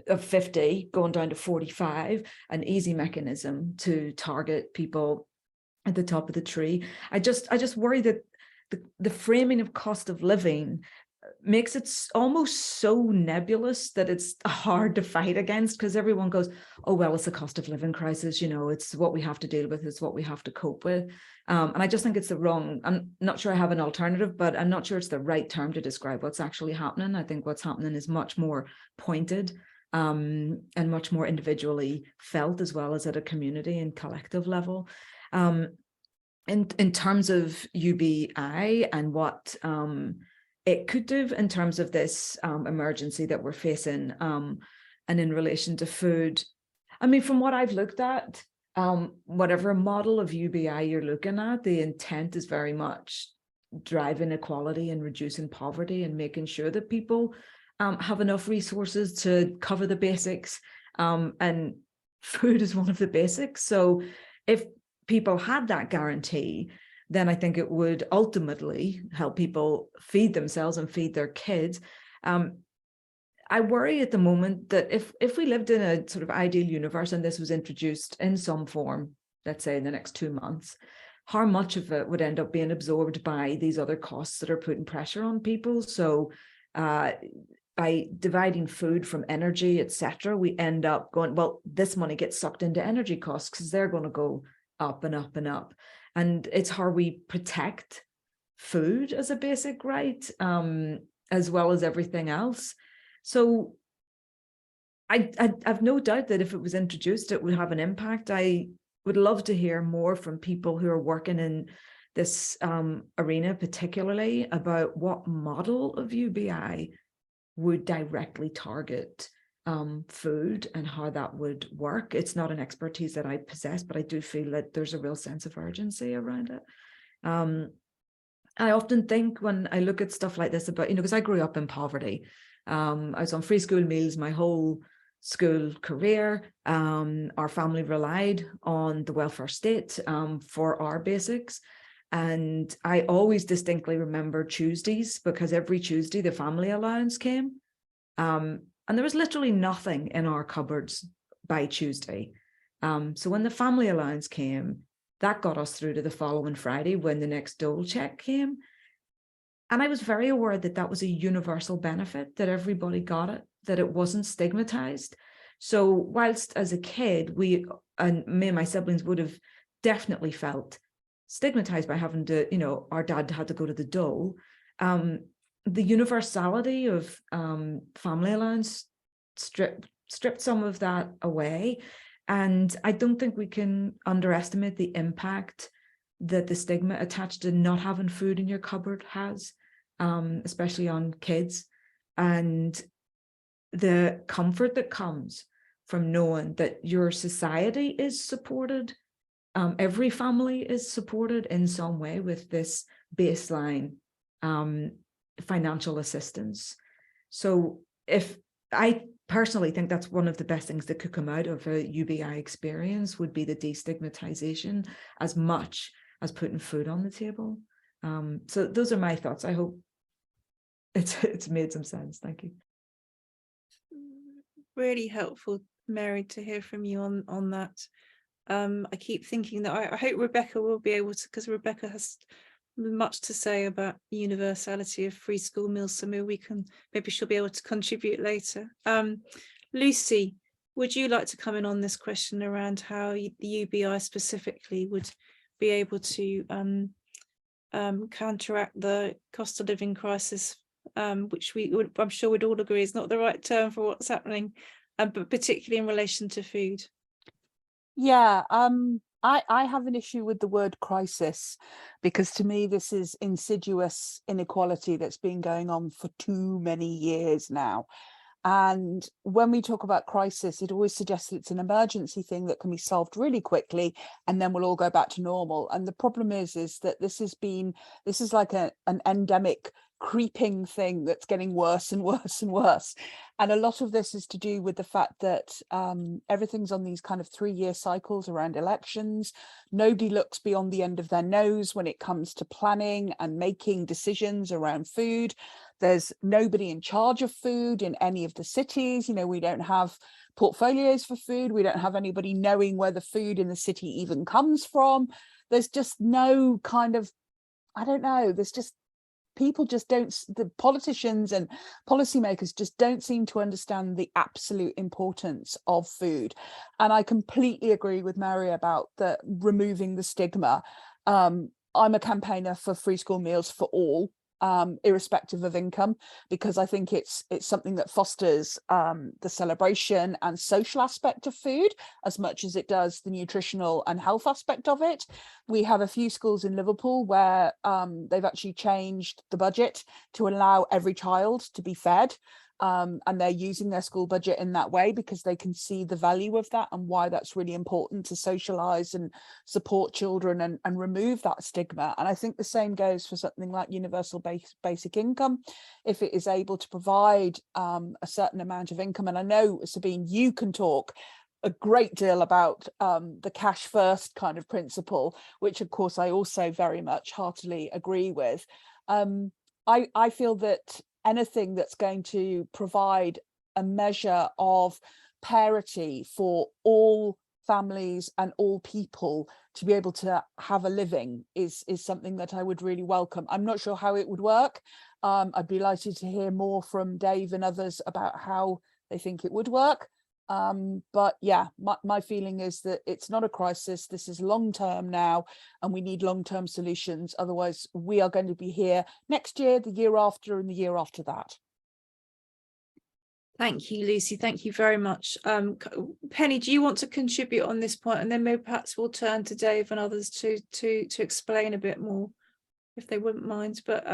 of 50 going down to 45, an easy mechanism to target people at the top of the tree. I just worry that the framing of cost of living makes it almost so nebulous that it's hard to fight against, because everyone goes, oh, well, it's a cost of living crisis, you know, it's what we have to deal with, it's what we have to cope with. And I just think it's the wrong, I'm not sure I have an alternative, but I'm not sure it's the right term to describe what's actually happening. I think what's happening is much more pointed and much more individually felt, as well as at a community and collective level. In terms of UBI and what it could do in terms of this emergency that we're facing, and in relation to food, I mean, from what I've looked at, whatever model of UBI you're looking at, the intent is very much driving equality and reducing poverty and making sure that people have enough resources to cover the basics, and food is one of the basics. So if people had that guarantee, then I think it would ultimately help people feed themselves and feed their kids. I worry at the moment that if we lived in a sort of ideal universe and this was introduced in some form, let's say in the next 2 months, how much of it would end up being absorbed by these other costs that are putting pressure on people? So by dividing food from energy, etc., we end up going, well, this money gets sucked into energy costs because they're going to go up and up and up. And it's how we protect food as a basic right, as well as everything else. So I've no doubt that if it was introduced, it would have an impact. I would love to hear more from people who are working in this arena, particularly about what model of UBI would directly target food and how that would work. It's not an expertise that I possess, but I do feel that there's a real sense of urgency around it. I often think when I look at stuff like this about, you know, because I grew up in poverty. I was on free school meals my whole school career. Our family relied on the welfare state for our basics. And I always distinctly remember Tuesdays, because every Tuesday the family allowance came. And there was literally nothing in our cupboards by Tuesday. So when the family allowance came, that got us through to the following Friday when the next dole check came. And I was very aware that that was a universal benefit, that everybody got it, that it wasn't stigmatized. So whilst as a kid, me and my siblings would have definitely felt stigmatized by having to, you know, our dad had to go to the dole. The universality of family allowance stripped some of that away. And I don't think we can underestimate the impact that the stigma attached to not having food in your cupboard has, especially on kids, and the comfort that comes from knowing that your society is supported. Every family is supported in some way with this baseline financial assistance. So if I personally think that's one of the best things that could come out of a UBI experience, would be the destigmatization as much as putting food on the table. So those are my thoughts. I hope it's made some sense. Thank you. Really helpful, Mary, to hear from you on that. I keep thinking that I hope Rebecca will be able to, because Rebecca has much to say about the universality of free school meals, so maybe she'll be able to contribute later. Lucy, would you like to come in on this question around how the UBI specifically would be able to counteract the cost of living crisis, which I'm sure we'd all agree is not the right term for what's happening, but particularly in relation to food? Yeah, I have an issue with the word crisis, because to me this is insidious inequality that's been going on for too many years now. And when we talk about crisis, it always suggests that it's an emergency thing that can be solved really quickly and then we'll all go back to normal. And the problem is that this is like an endemic creeping thing that's getting worse and worse and worse. And a lot of this is to do with the fact that everything's on these kind of 3-year cycles around elections. Nobody looks beyond the end of their nose when it comes to planning and making decisions around food. There's nobody in charge of food in any of the cities. You know, we don't have portfolios for food. We don't have anybody knowing where the food in the city even comes from. There's just no kind of, I don't know, there's just, people just don't, the politicians and policymakers just don't seem to understand the absolute importance of food. And I completely agree with Mary about the removing the stigma. I'm a campaigner for free school meals for all, irrespective of income, because I think it's something that fosters the celebration and social aspect of food as much as it does the nutritional and health aspect of it. We have a few schools in Liverpool where they've actually changed the budget to allow every child to be fed. And they're using their school budget in that way because they can see the value of that and why that's really important to socialize and support children and remove that stigma. And I think the same goes for something like universal basic income. If it is able to provide a certain amount of income, and I know, Sabine, you can talk a great deal about the cash first kind of principle, which of course I also very much heartily agree with. I feel that anything that's going to provide a measure of parity for all families and all people to be able to have a living is something that I would really welcome. I'm not sure how it would work. I'd be delighted to hear more from Dave and others about how they think it would work. But yeah, my feeling is that it's not a crisis. This is long term now, and we need long term solutions. Otherwise, we are going to be here next year, the year after, and the year after that. Thank you, Lucy. Thank you very much. Penny, do you want to contribute on this point, and then maybe perhaps we'll turn to Dave and others to explain a bit more, if they wouldn't mind. But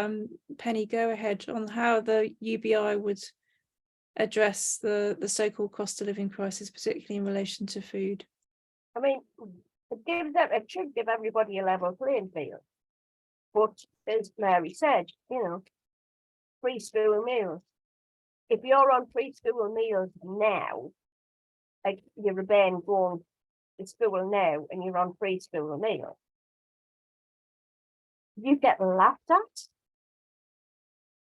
Penny, go ahead on how the UBI would address the so-called cost of living crisis, particularly in relation to food. I mean, it should give everybody a level playing field. But as Mary said, you know, free school meals. If you're on free school meals now, like you're a Ben going to school now and you're on free school meals, you get laughed at,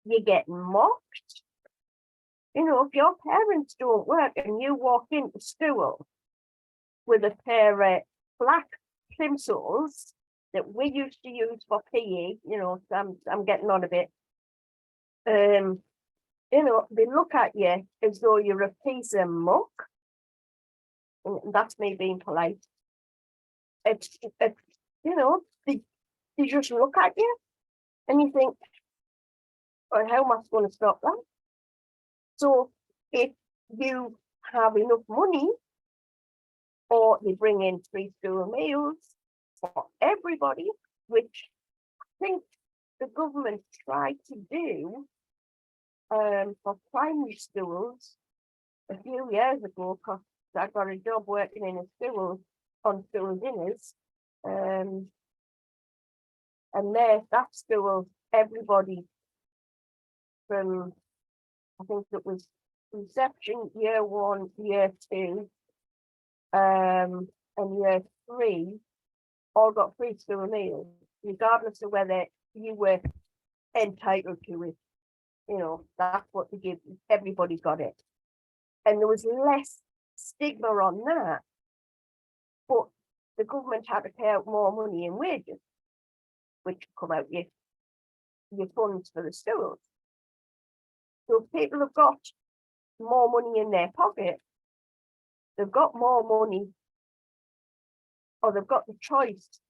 you get mocked. You know, if your parents don't work and you walk into school with a pair of black plimsolls that we used to use for PE, you know, I'm getting on a bit. You know, they look at you as though you're a piece of muck. And that's me being polite. It's you know, they just look at you and you think, well, how am I going to stop that? So if you have enough money, or they bring in free school meals for everybody, which I think the government tried to do for primary schools a few years ago, because I got a job working in a school on school dinners. And there, that school, everybody from, I think it was reception, year 1, year 2, and year 3, all got free school meals, regardless of whether you were entitled to it. You know, that's what they give. Everybody got it. And there was less stigma on that. But the government had to pay out more money in wages, which come out your funds for the schools. So if people have got more money in their pocket, they've got more money, or they've got the choice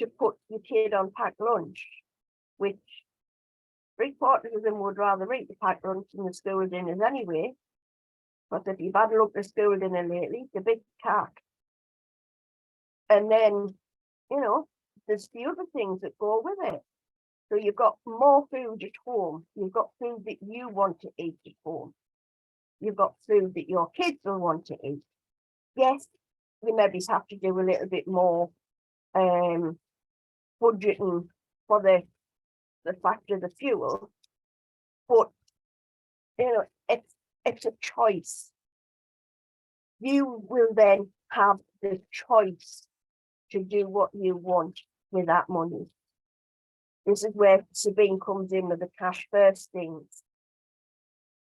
to put your kid on packed lunch, which 3/4 of them would rather eat the packed lunch than the school dinners anyway. But if you've had a look at school dinner lately, it's a big cack. And then, you know, there's the other things that go with it. So you've got more food at home. You've got food that you want to eat at home. You've got food that your kids will want to eat. Yes, you maybe have to do a little bit more budgeting for the the fact of the fuel, but you know, it's a choice. You will then have the choice to do what you want with that money. This is where Sabine comes in with the cash first things.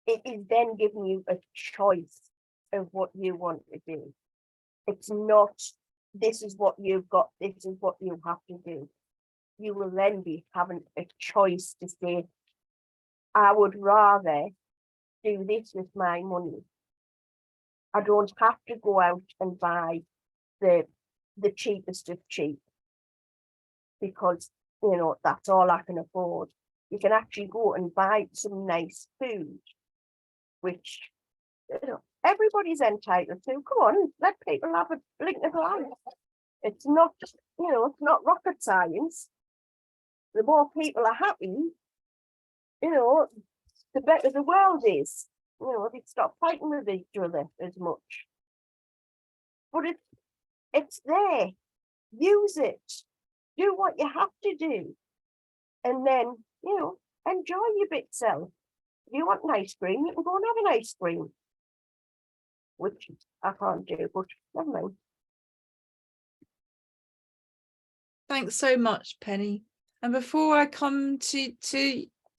It is then giving you a choice of what you want to do. It's not, this is what you've got, this is what you have to do. You will then be having a choice to say, I would rather do this with my money. I don't have to go out and buy the cheapest of cheap, because you know that's all I can afford. You can actually go and buy some nice food, which you know everybody's entitled to. Come on, let people have a blink of life. It's not, you know, it's not rocket science. The more people are happy, you know, the better the world is. You know, they stop fighting with each other as much. But it's there. Use it. Do what you have to do. And then, you know, enjoy your bit self. If you want an ice cream, you can go and have an ice cream. Which I can't do, but never mind. Thanks so much, Penny. And before I come to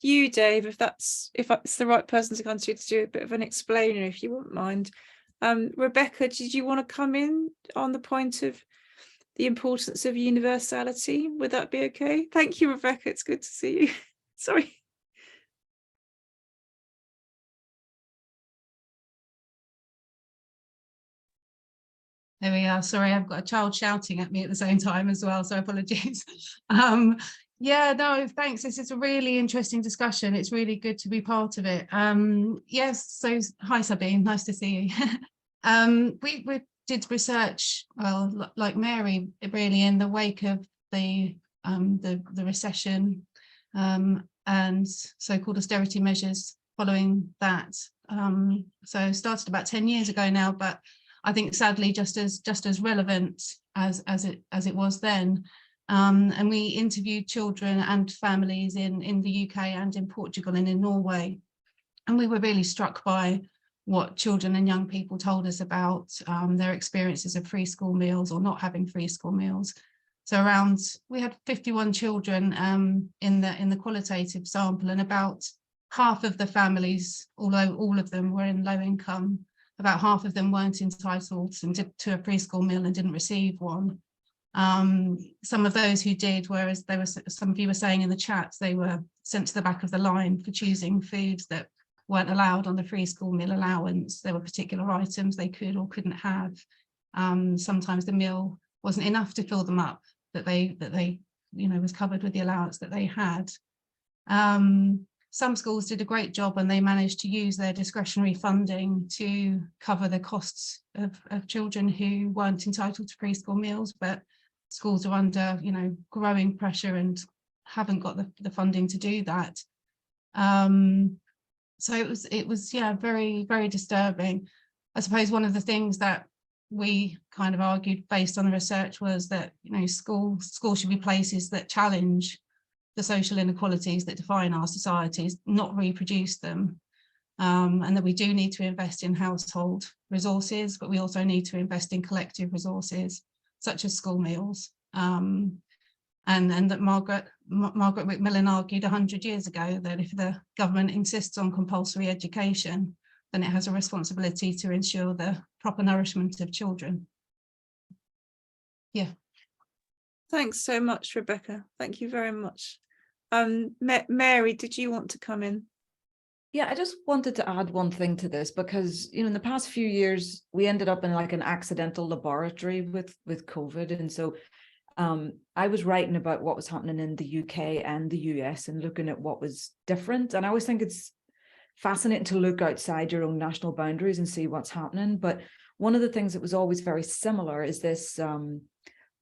you, Dave, if that's the right person to come to do a bit of an explainer, if you wouldn't mind. Rebecca, did you want to come in on the point of the importance of universality? Would that be okay? Thank you, Rebecca. It's good to see you. Sorry. There we are. Sorry, I've got a child shouting at me at the same time as well, so apologies. Yeah, no, thanks. This is a really interesting discussion. It's really good to be part of it. Yes, so hi Sabine, nice to see you. We did research, well, like Mary, really in the wake of the recession and so-called austerity measures following that. So started about 10 years ago now, but I think sadly just as relevant as it was then. And we interviewed children and families in the UK and in Portugal and in Norway. And we were really struck by what children and young people told us about their experiences of free school meals or not having free school meals. So we had 51 children in the qualitative sample, and about half of the families, although all of them were in low income, about half of them weren't entitled to a preschool meal and didn't receive one. Some of those who did, whereas some of you were saying in the chat, they were sent to the back of the line for choosing foods that weren't allowed on the free school meal allowance. There were particular items they could or couldn't have. Sometimes the meal wasn't enough to fill them up, that they was covered with the allowance that they had. Some schools did a great job and they managed to use their discretionary funding to cover the costs of children who weren't entitled to preschool meals, but schools are under growing pressure and haven't got the funding to do that. So it was very, very disturbing. I suppose one of the things that we kind of argued based on the research was that schools should be places that challenge the social inequalities that define our societies, not reproduce them, and that we do need to invest in household resources, but we also need to invest in collective resources such as school meals. And that Margaret Macmillan argued 100 years ago that if the government insists on compulsory education, then it has a responsibility to ensure the proper nourishment of children. Yeah. Thanks so much, Rebecca. Thank you very much. Mary, did you want to come in? Yeah, I just wanted to add one thing to this, because in the past few years we ended up in like an accidental laboratory with COVID, and so I was writing about what was happening in the UK and the US and looking at what was different. And I always think it's fascinating to look outside your own national boundaries and see what's happening. But one of the things that was always very similar is this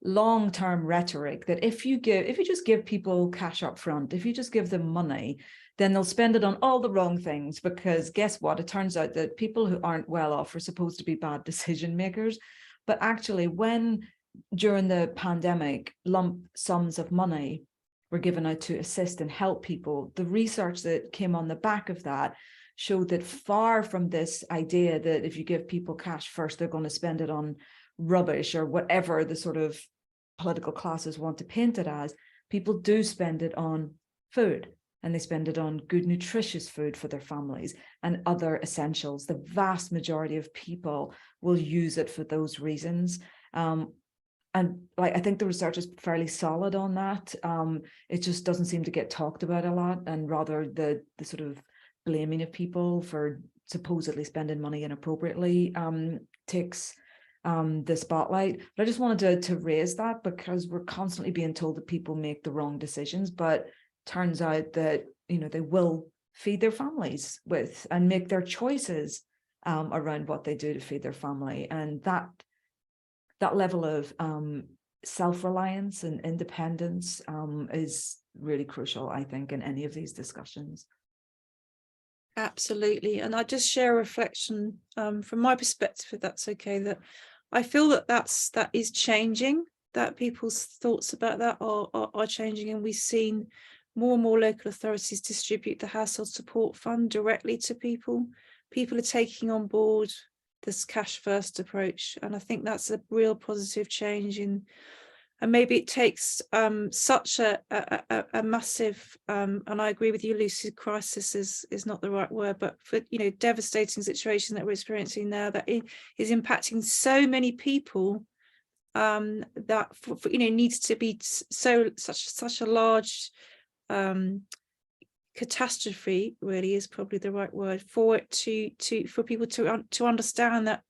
long-term rhetoric that if you just give people cash up front, if you just give them money, then they'll spend it on all the wrong things, because guess what? It turns out that people who aren't well off are supposed to be bad decision makers. But actually, when during the pandemic lump sums of money were given out to assist and help people. The research that came on the back of that showed that far from this idea that if you give people cash first, they're going to spend it on rubbish or whatever the sort of political classes want to paint it as, people do spend it on food, and they spend it on good, nutritious food for their families and other essentials. The vast majority of people will use it for those reasons. And like, I think the research is fairly solid on that. It just doesn't seem to get talked about a lot, and rather the sort of blaming of people for supposedly spending money inappropriately takes the spotlight. But I just wanted to raise that, because we're constantly being told that people make the wrong decisions, but turns out that, you know, they will feed their families with and make their choices around what they do to feed their family. And that level of self-reliance and independence is really crucial, I think, in any of these discussions. Absolutely. And I just share a reflection from my perspective, if that's okay, that I feel that is changing, that people's thoughts about that are changing, and we've seen more and more local authorities distribute the household support fund directly to people. People are taking on board this cash first approach, and I think that's a real positive change in. And maybe it takes such a massive, and I agree with you, Lucy, crisis is not the right word, but for, you know, devastating situation that we're experiencing now that is impacting so many people, that for, you know, needs to be such a large catastrophe, really is probably the right word, for it for people to understand that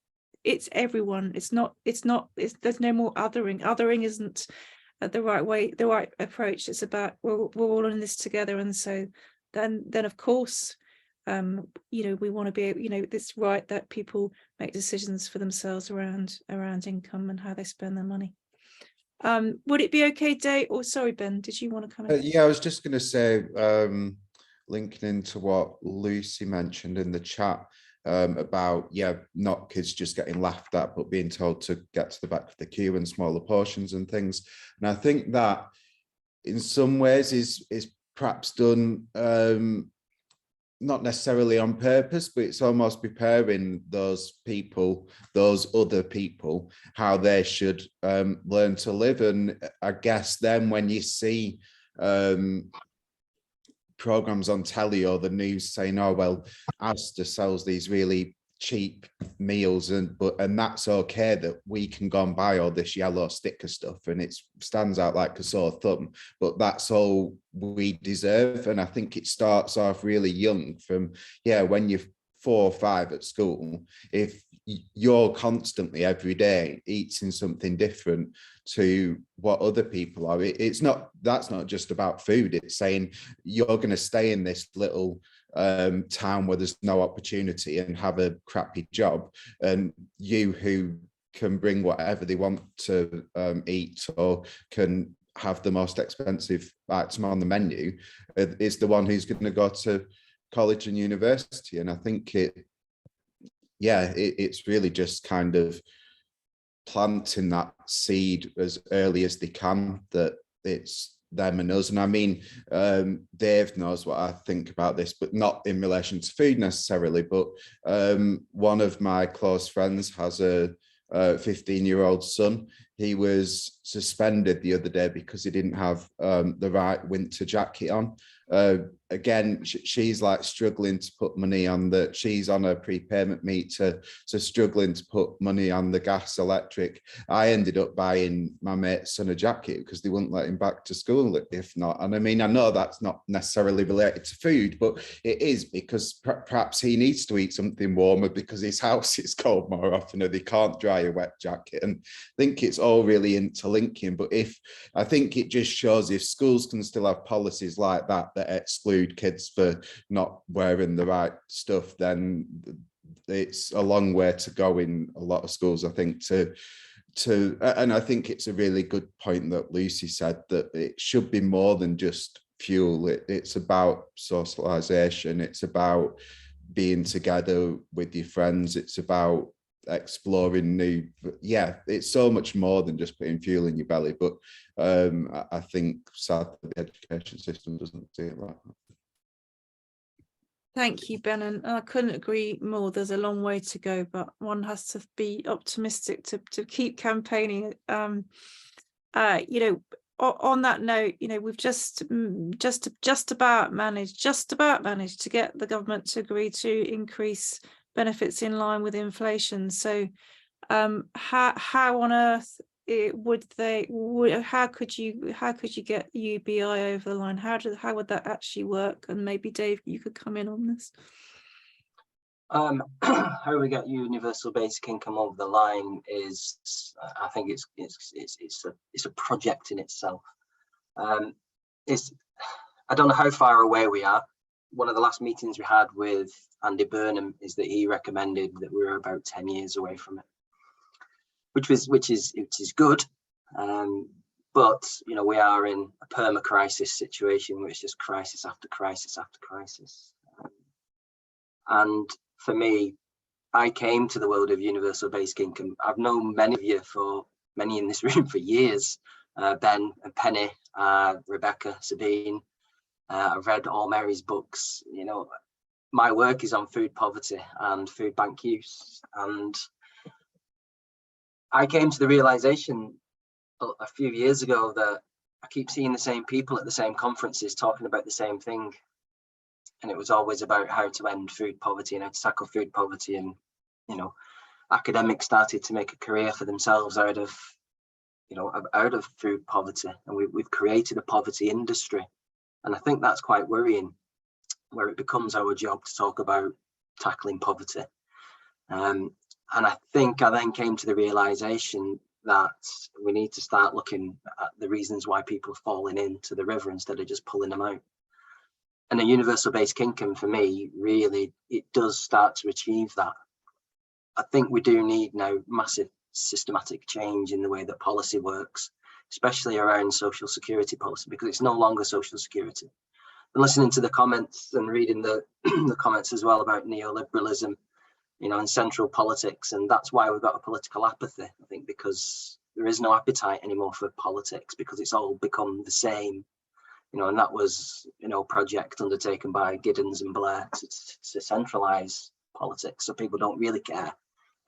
it's everyone. It's there's no more othering. Othering isn't the right approach. It's about we're all in this together. And so then of course, you know, we want to be, you know, it's right that people make decisions for themselves around income and how they spend their money. Would it be okay, Dave? Or sorry, Ben, did you want to come in? Yeah, I was just going to say, linking into what Lucy mentioned in the chat, about, yeah, not kids just getting laughed at, but being told to get to the back of the queue and smaller portions and things. And I think that in some ways is perhaps done, not necessarily on purpose, but it's almost preparing those people, those other people, how they should learn to live. And I guess then when you see programs on telly or the news saying, oh, well, Asda sells these really cheap meals, and that's okay that we can go and buy all this yellow sticker stuff and it stands out like a sore thumb, but that's all we deserve. And I think it starts off really young, from, yeah, when you're 4 or 5 at school, if you're constantly every day eating something different to what other people are, that's not just about food. It's saying you're going to stay in this little town where there's no opportunity and have a crappy job, and you who can bring whatever they want to eat or can have the most expensive item on the menu is the one who's going to go to college and university. And I think it's really just kind of planting that seed as early as they can, that it's them and us. And I mean, Dave knows what I think about this, but not in relation to food necessarily, but one of my close friends has a 15-year-old son. He was suspended the other day because he didn't have the right winter jacket on. Again, she's like struggling to put money on she's on a prepayment meter, so struggling to put money on the gas, electric. I ended up buying my mate's son a jacket because they wouldn't let him back to school if not. And I mean, I know that's not necessarily related to food, but it is, because perhaps he needs to eat something warmer because his house is cold more often, or they can't dry a wet jacket. And I think it's all really interlinking. But I think it just shows, if schools can still have policies like that exclude kids for not wearing the right stuff, then it's a long way to go in a lot of schools, I think, and I think it's a really good point that Lucy said, that it should be more than just fuel. It's about socialization, it's about being together with your friends, it's about exploring new, yeah, it's so much more than just putting fuel in your belly. But I think sadly the education system doesn't see it like that. Thank you, Ben, and I couldn't agree more. There's a long way to go, but one has to be optimistic to keep campaigning. You know, on that note, you know, we've just about managed to get the government to agree to increase benefits in line with inflation. So how on earth how could you get UBI over the line? How would that actually work? And maybe Dave, you could come in on this. How do we get universal basic income over the line is, I think it's a project in itself. I don't know how far away we are. One of the last meetings we had with Andy Burnham is that he recommended that we were about 10 years away from it, which is good. But you know, we are in a perma crisis situation where it's just crisis after crisis after crisis. And for me, I came to the world of universal basic income. I've known many in this room for years, Ben and Penny, Rebecca, Sabine. I've read all Mary's books. You know, my work is on food poverty and food bank use. And I came to the realization a few years ago that I keep seeing the same people at the same conferences talking about the same thing. And it was always about how to end food poverty and how to tackle food poverty. And, you know, academics started to make a career for themselves out of food poverty. And we've created a poverty industry. And I think that's quite worrying, where it becomes our job to talk about tackling poverty. And I think I then came to the realization that we need to start looking at the reasons why people are falling into the river instead of just pulling them out. And a universal basic income, for me, really, it does start to achieve that. I think we do need now massive systematic change in the way that policy works, especially around social security policy, because it's no longer social security. And listening to the comments and reading the comments as well about neoliberalism, you know, and central politics, and that's why we've got a political apathy, I think, because there is no appetite anymore for politics, because it's all become the same. You know, and that was, you know, a project undertaken by Giddens and Blair to centralise politics, so people don't really care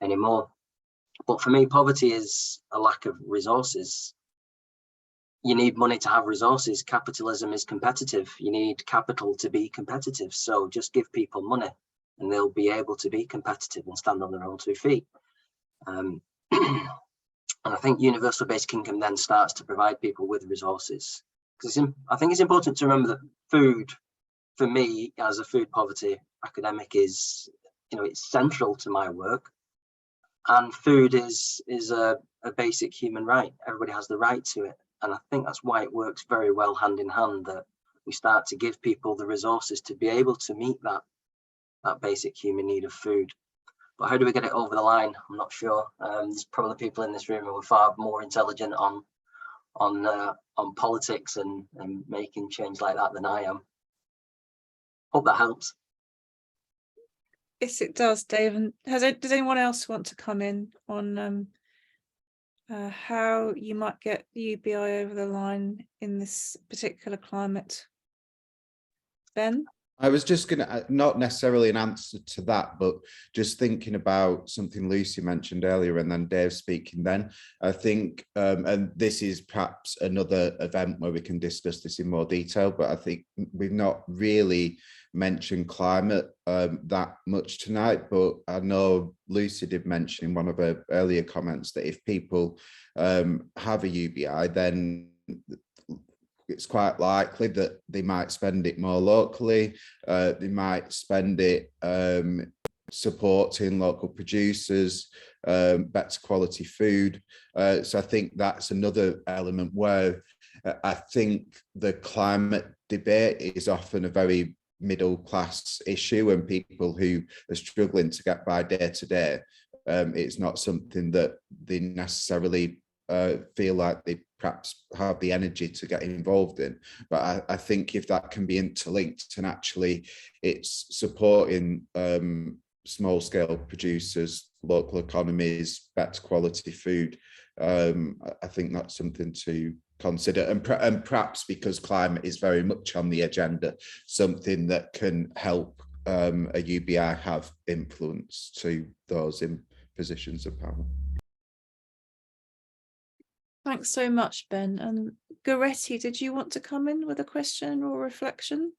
anymore. But for me, poverty is a lack of resources. You need money to have resources. Capitalism is competitive. You need capital to be competitive. So just give people money and they'll be able to be competitive and stand on their own 2 feet. And I think universal basic income then starts to provide people with resources. Because I think it's important to remember that food, for me, as a food poverty academic, is, you know, it's central to my work. And food is a basic human right. Everybody has the right to it. And I think that's why it works very well hand in hand, that we start to give people the resources to be able to meet that basic human need of food. But how do we get it over the line? I'm not sure. There's probably people in this room who are far more intelligent on politics and making change like that than I am. Hope that helps. Yes, it does, Dave. And does anyone else want to come in on how you might get the UBI over the line in this particular climate? Ben? I was just going to, not necessarily an answer to that, but just thinking about something Lucy mentioned earlier and then Dave speaking then. I think, and this is perhaps another event where we can discuss this in more detail, but I think we've not really mentioned climate that much tonight, but I know Lucy did mention in one of her earlier comments that if people have a UBI, then it's quite likely that they might spend it more locally. They might spend it supporting local producers, better quality food. So I think that's another element where I think the climate debate is often a very middle class issue, and people who are struggling to get by day to day, it's not something that they necessarily feel like they perhaps have the energy to get involved in. But I think if that can be interlinked and actually it's supporting small scale producers, local economies, better quality food. I think that's something to consider, and perhaps because climate is very much on the agenda, something that can help a UBI have influence to those in positions of power. Thanks so much, Ben. And Goretti, did you want to come in with a question or reflection?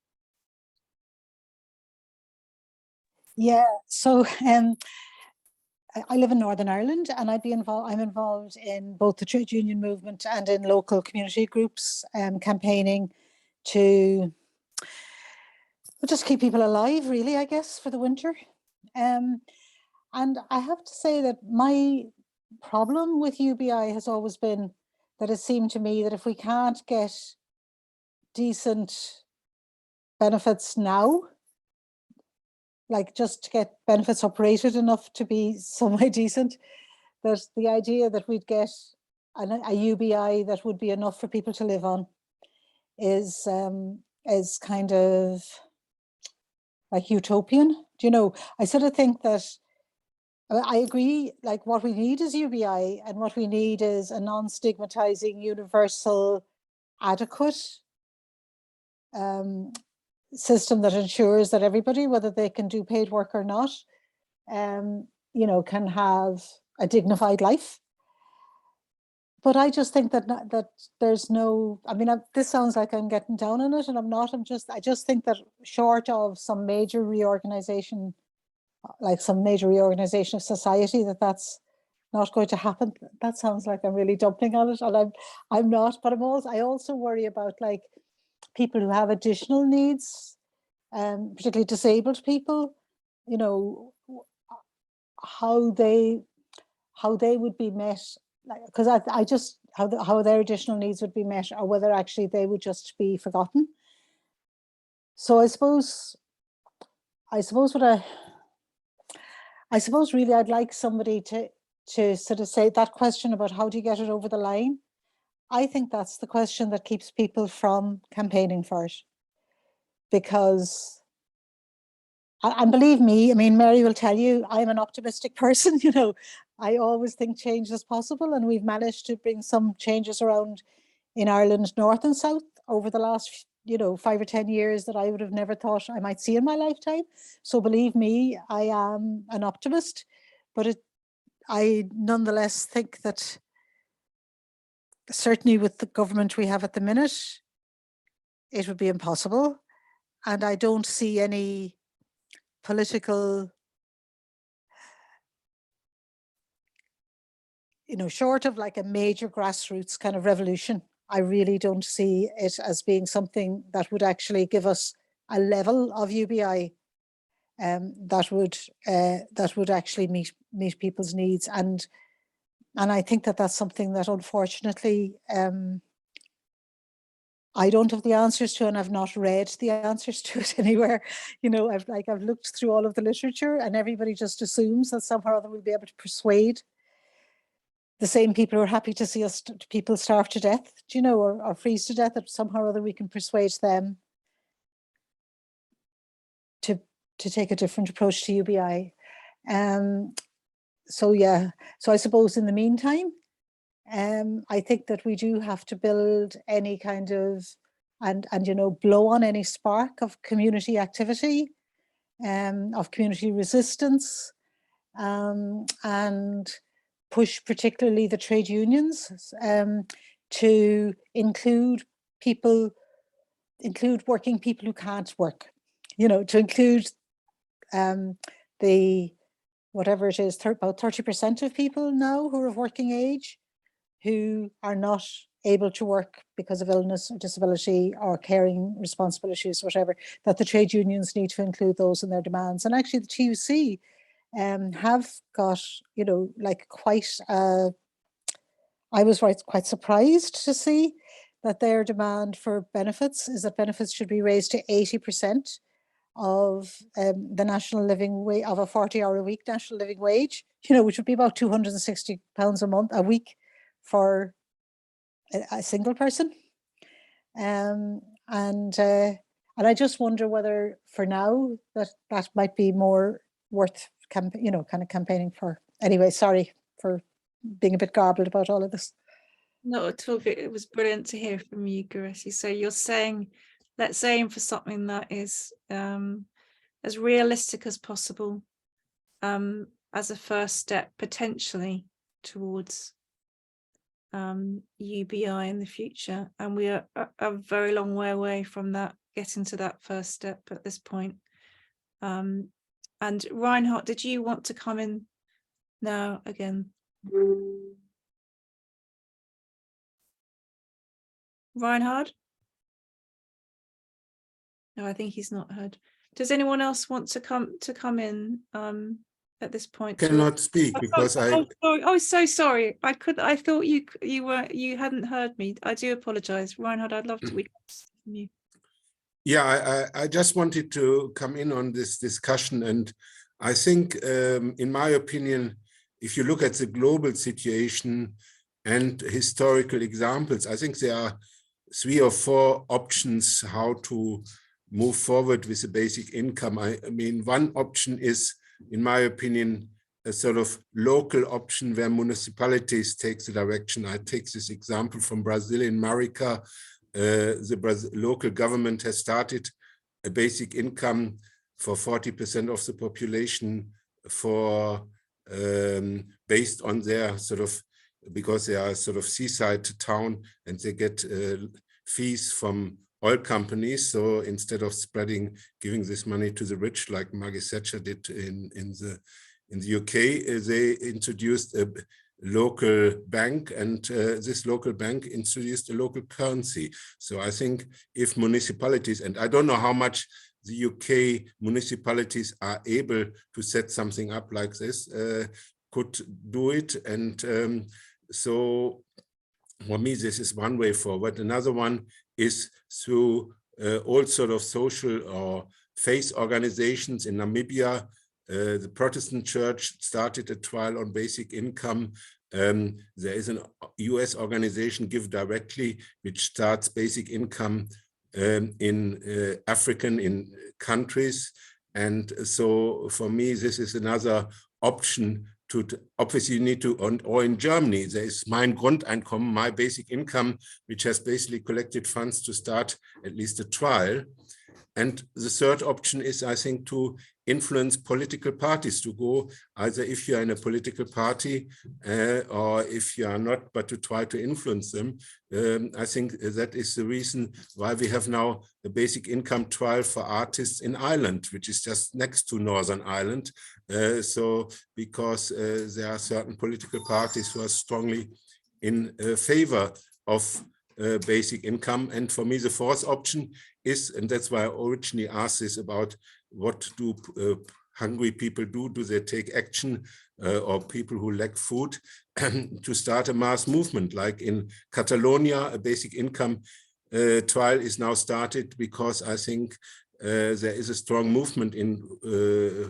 Yeah, so I live in Northern Ireland, and I'm involved in both the trade union movement and in local community groups, campaigning to just keep people alive, really, I guess, for the winter. And I have to say that my problem with UBI has always been that it seemed to me that if we can't get decent benefits now, like just to get benefits uprated enough to be somewhat decent, that the idea that we'd get a UBI that would be enough for people to live on is kind of like utopian. Do you know, I sort of think that I agree, like what we need is UBI, and what we need is a non-stigmatizing, universal, adequate system that ensures that everybody, whether they can do paid work or not, you know, can have a dignified life. But I just think that there's no, I mean, this sounds like I'm getting down on it, and I'm not. I just think that short of some major reorganization, like some major reorganization of society, that's not going to happen. That sounds like I'm really dumping on it, and I'm not. But I also worry about like people who have additional needs, particularly disabled people, you know, how they would be met, like, because I just how their additional needs would be met, or whether actually they would just be forgotten. So I suppose really I'd like somebody to sort of say that question about how do you get it over the line. I think that's the question that keeps people from campaigning for it, because, and believe me, I mean, Mary will tell you, I'm an optimistic person, you know, I always think change is possible, and we've managed to bring some changes around in Ireland, north and south, over the last, you know, 5 or 10 years that I would have never thought I might see in my lifetime. So believe me, I am an optimist, but I nonetheless think that certainly with the government we have at the minute, it would be impossible. And I don't see any political, you know, short of like a major grassroots kind of revolution, I really don't see it as being something that would actually give us a level of UBI that would actually meet people's needs. And I think that that's something that unfortunately I don't have the answers to, and I've not read the answers to it anywhere. You know, I've looked through all of the literature, and everybody just assumes that somehow or other we'll be able to persuade the same people who are happy to see us people starve to death, do you know, or freeze to death, that somehow or other we can persuade them to take a different approach to UBI. So yeah, so I suppose in the meantime, I think that we do have to build any kind of, and you know, blow on any spark of community activity, of community resistance, and push particularly the trade unions to include working people who can't work, you know, to include the, whatever it is, about 30% of people now who are of working age who are not able to work because of illness or disability or caring responsibilities, whatever, that the trade unions need to include those in their demands. And actually the TUC have got, you know, like quite, I was quite surprised to see that their demand for benefits is that benefits should be raised to 80% of the national living wage, of a 40-hour-a-week national living wage, you know, which would be about £260 a week for a single person. And I just wonder whether for now that might be more worth kind of campaigning for. Anyway, sorry for being a bit garbled about all of this. Not at all. It was brilliant to hear from you, Guretti. So you're saying, let's aim for something that is as realistic as possible, as a first step potentially towards UBI in the future, and we are a very long way away from that, getting to that first step at this point. And Reinhard, did you want to come in now again? Reinhard? No, I think he's not heard. Does anyone else want to come in at this point? Cannot speak because sorry. Oh, so sorry. I thought you hadn't heard me. I do apologize. Reinhard, I'd love to hear from you. Yeah, I just wanted to come in on this discussion, and I think, in my opinion, if you look at the global situation and historical examples, I think there are 3 or 4 options how to move forward with the basic income. I mean, one option is, in my opinion, a sort of local option where municipalities take the direction. I take this example from Brazil. In America, the local government has started a basic income for 40% of the population for based on their sort of, because they are sort of seaside town and they get fees from oil companies. So instead of giving this money to the rich, like Maggie Thatcher did in the UK, they introduced a local bank, and this local bank introduced a local currency. So I think if municipalities, and I don't know how much the UK municipalities are able to set something up like this, could do it. And so for me, this is one way forward. Another one is through all sort of social or faith organizations. In Namibia, the Protestant Church started a trial on basic income. There is an US organization, Give Directly, which starts basic income in African countries. And so for me, this is another option. Obviously you need to, or in Germany, there is Mein Grundeinkommen, my basic income, which has basically collected funds to start at least a trial. And the third option is, I think, to influence political parties to go, either if you are in a political party or if you are not, but to try to influence them. I think that is the reason why we have now a basic income trial for artists in Ireland, which is just next to Northern Ireland. So because there are certain political parties who are strongly in favor of basic income. And for me, the fourth option is, and that's why I originally asked this about what do hungry people do? Do they take action, or people who lack food, to start a mass movement? Like in Catalonia, a basic income trial is now started because I think there is a strong movement in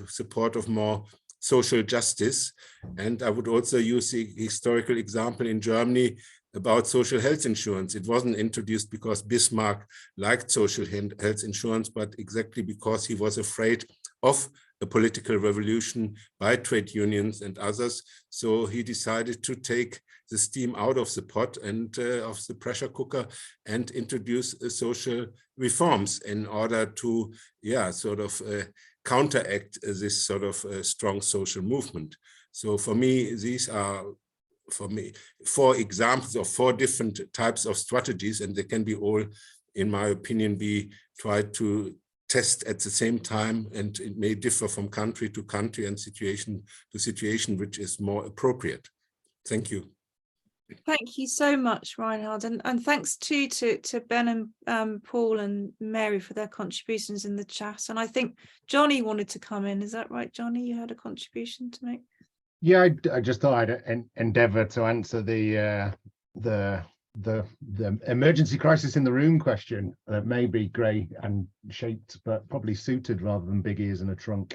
support of more social justice. And I would also use the historical example in Germany about social health insurance. It wasn't introduced because Bismarck liked social health insurance, but exactly because he was afraid of a political revolution by trade unions and others. So he decided to take the steam out of the pot and of the pressure cooker and introduce social reforms in order to, sort of counteract this sort of strong social movement. So for me, these are, four examples of 4 different types of strategies, and they can be all, in my opinion, be tried to test at the same time, and it may differ from country to country and situation to situation, which is more appropriate. Thank you. Thank you so much, Reinhard, and thanks too to Ben and Paul and Mary for their contributions in the chat. And I think Johnny wanted to come in. Is that right, Johnny? You had a contribution to make? Yeah, I just thought I'd endeavour to answer the emergency crisis in the room question. That may be grey and shaped, but probably suited rather than big ears and a trunk.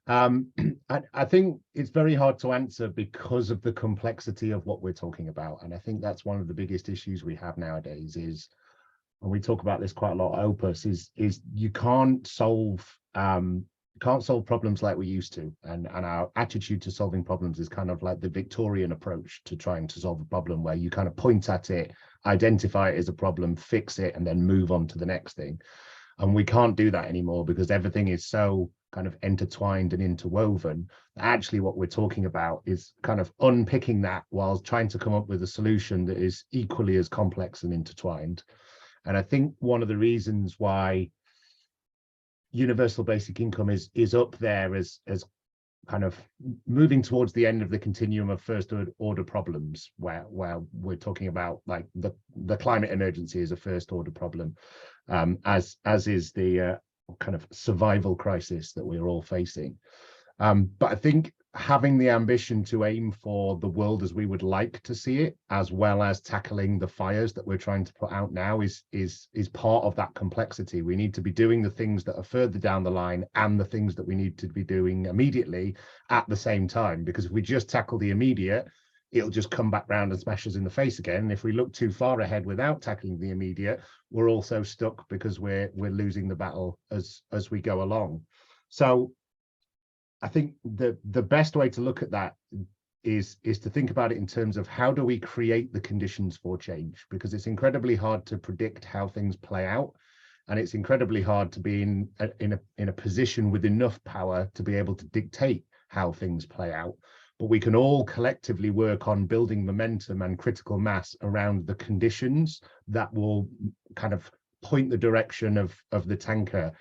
I think it's very hard to answer because of the complexity of what we're talking about, and I think that's one of the biggest issues we have nowadays. Is, and we talk about this quite a lot at Opus, is you can't solve can't solve problems like we used to, and our attitude to solving problems is kind of like the Victorian approach to trying to solve a problem, where you kind of point at it, identify it as a problem, fix it, and then move on to the next thing. And we can't do that anymore because everything is so kind of intertwined and interwoven. Actually, what we're talking about is kind of unpicking that while trying to come up with a solution that is equally as complex and intertwined. And I think one of the reasons why universal basic income is up there as kind of moving towards the end of the continuum of first order problems, where we're talking about like the climate emergency is a first order problem, as is the kind of survival crisis that we're all facing. But I think having the ambition to aim for the world as we would like to see it, as well as tackling the fires that we're trying to put out now, is part of that complexity. We need to be doing the things that are further down the line and the things that we need to be doing immediately at the same time, because if we just tackle the immediate, it'll just come back round and smash us in the face again. And if we look too far ahead without tackling the immediate, we're also stuck because we're losing the battle as we go along. So I think the best way to look at that is to think about it in terms of how do we create the conditions for change, because it's incredibly hard to predict how things play out, and it's incredibly hard to be in a position with enough power to be able to dictate how things play out. But we can all collectively work on building momentum and critical mass around the conditions that will kind of point the direction of the tanker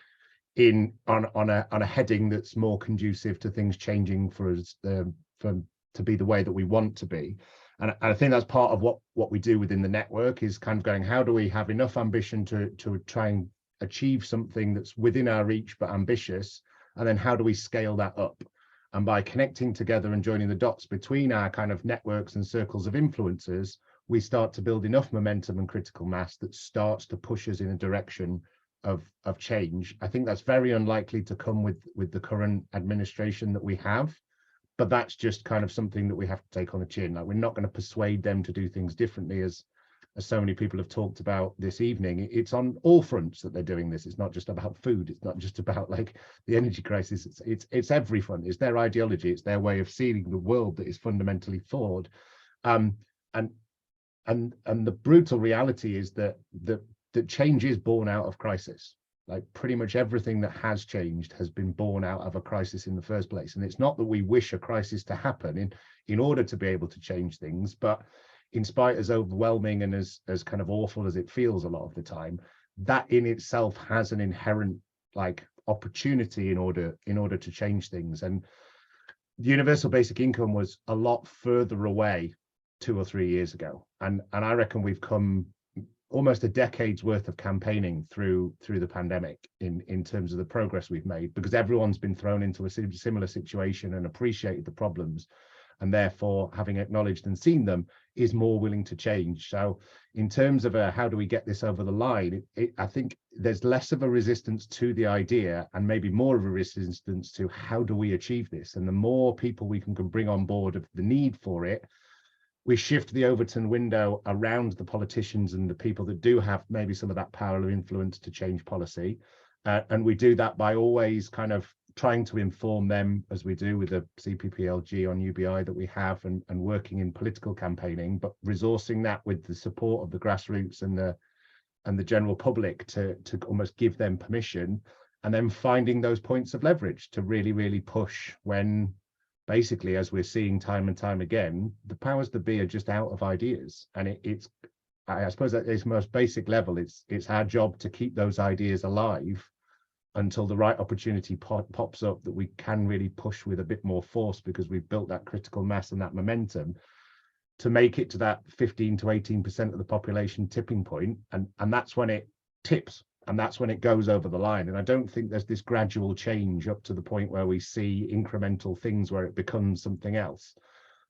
on a heading that's more conducive to things changing for us to be the way that we want to be. And I think that's part of what we do within the network, is kind of going, how do we have enough ambition to try and achieve something that's within our reach but ambitious, and then how do we scale that up? And by connecting together and joining the dots between our kind of networks and circles of influencers, we start to build enough momentum and critical mass that starts to push us in a direction of change. I think that's very unlikely to come with the current administration that we have, but that's just kind of something that we have to take on the chin. Like, we're not going to persuade them to do things differently, as so many people have talked about this evening. It's on all fronts that they're doing this. It's not just about food. It's not just about like the energy crisis. It's every front. It's their ideology. It's their way of seeing the world that is fundamentally flawed. And the brutal reality is that change is born out of crisis. Like, pretty much everything that has changed has been born out of a crisis in the first place. And it's not that we wish a crisis to happen in order to be able to change things, but in spite as overwhelming and as kind of awful as it feels a lot of the time, that in itself has an inherent like opportunity in order to change things. And the universal basic income was a lot further away 2 or 3 years ago, and I reckon we've come almost a decade's worth of campaigning through the pandemic in terms of the progress we've made, because everyone's been thrown into a similar situation and appreciated the problems, and therefore, having acknowledged and seen them, is more willing to change. So in terms of how do we get this over the line, I think there's less of a resistance to the idea and maybe more of a resistance to how do we achieve this. And the more people we can bring on board of the need for it, we shift the Overton window around the politicians and the people that do have maybe some of that power or influence to change policy. And we do that by always kind of trying to inform them, as we do with the CPPLG on UBI that we have, and working in political campaigning, but resourcing that with the support of the grassroots and the general public to almost give them permission, and then finding those points of leverage to really, really push when basically, as we're seeing time and time again, the powers that be are just out of ideas. And I suppose at its most basic level, it's our job to keep those ideas alive until the right opportunity pops up that we can really push with a bit more force, because we've built that critical mass and that momentum to make it to that 15 to 18% of the population tipping point. And that's when it tips, and that's when it goes over the line. And I don't think there's this gradual change up to the point where we see incremental things where it becomes something else.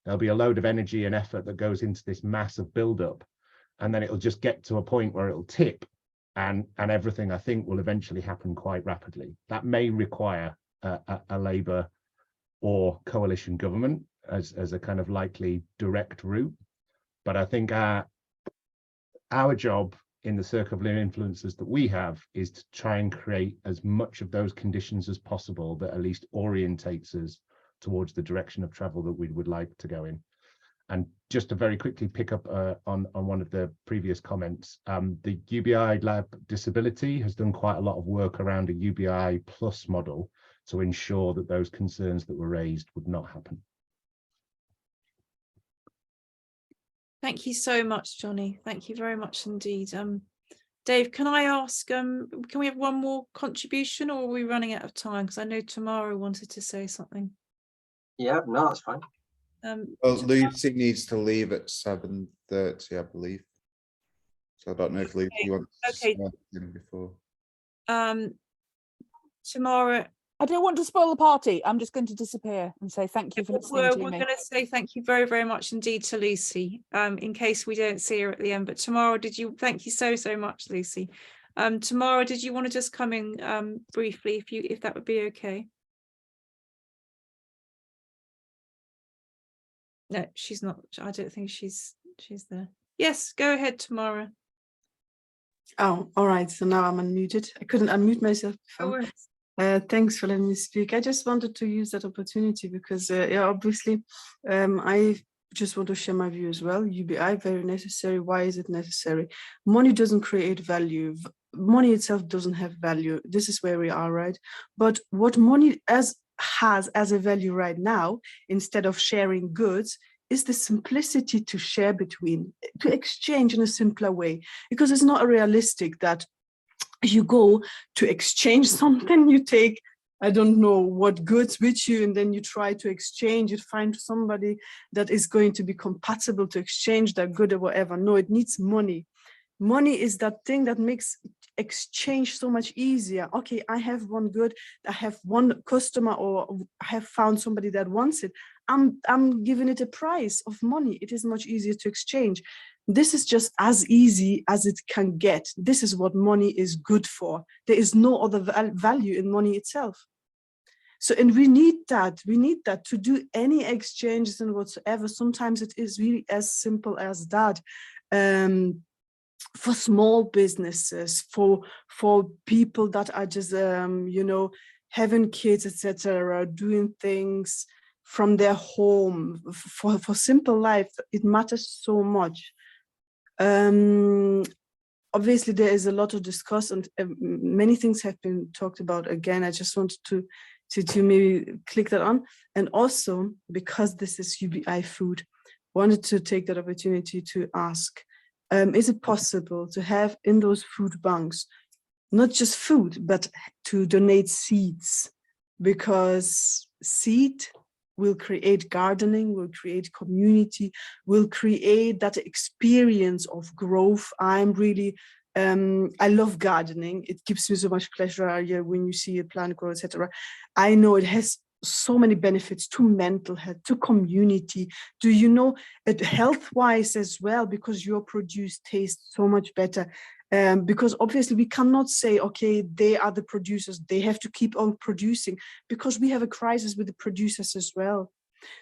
There'll be a load of energy and effort that goes into this massive buildup, and then it'll just get to a point where it'll tip, and everything, I think, will eventually happen quite rapidly. That may require a Labour or coalition government as a kind of likely direct route. But I think our job in the circle of influences that we have is to try and create as much of those conditions as possible that at least orientates us towards the direction of travel that we would like to go in. And just to very quickly pick up on one of the previous comments, the UBI Lab Disability has done quite a lot of work around a UBI plus model to ensure that those concerns that were raised would not happen. Thank you so much, Johnny. Thank you very much indeed. Dave, can I ask, can we have one more contribution, or are we running out of time? Because I know Tamara wanted to say something. Yeah, no, that's fine. Well, Lucy needs to leave at 7:30, I believe. So I don't know if Lucy wants to start in before. Tamara, I don't want to spoil the party. I'm just going to disappear and say thank you for listening to we're me. going to say thank you very, very much indeed to Lucy, in case we don't see her at the end. But Tamara, thank you so much, Lucy. Tamara, did you want to just come in briefly, if that would be okay? No, she's not. I don't think she's there. Yes, go ahead, Tamara. Oh, all right. So now I'm unmuted. I couldn't unmute myself before. Thanks for letting me speak. I just wanted to use that opportunity because, yeah, obviously, I just want to share my view as well. UBI, very necessary. Why is it necessary? Money doesn't create value. Money itself doesn't have value. This is where we are, right? But what money has as a value right now, instead of sharing goods, is the simplicity to share between, to exchange in a simpler way, because it's not realistic that you go to exchange something, you take, I don't know what goods with you, and then you try to exchange it, find somebody that is going to be compatible to exchange that good or whatever. No, it needs money. Money is that thing that makes exchange so much easier. Okay, I have one good, I have one customer, or I have found somebody that wants it. I'm giving it a price of money. It is much easier to exchange. This is just as easy as it can get. This is what money is good for. There is no other value in money itself. So, and we need that to do any exchanges and whatsoever. Sometimes it is really as simple as that. For small businesses, for people that are just, you know, having kids, etc., doing things from their home, for simple life, it matters so much. Obviously, there is a lot to discuss, and many things have been talked about. Again, I just wanted to maybe click that on, and also because this is UBI food, wanted to take that opportunity to ask. Is it possible to have in those food banks, not just food, but to donate seeds? Because seed will create gardening, will create community, will create that experience of growth. I'm really, I love gardening. It gives me so much pleasure when you see a plant grow, etc. I know it has so many benefits to mental health, to community, to, you know, health-wise as well, because your produce tastes so much better. Because obviously we cannot say, okay, they are the producers, they have to keep on producing, because we have a crisis with the producers as well.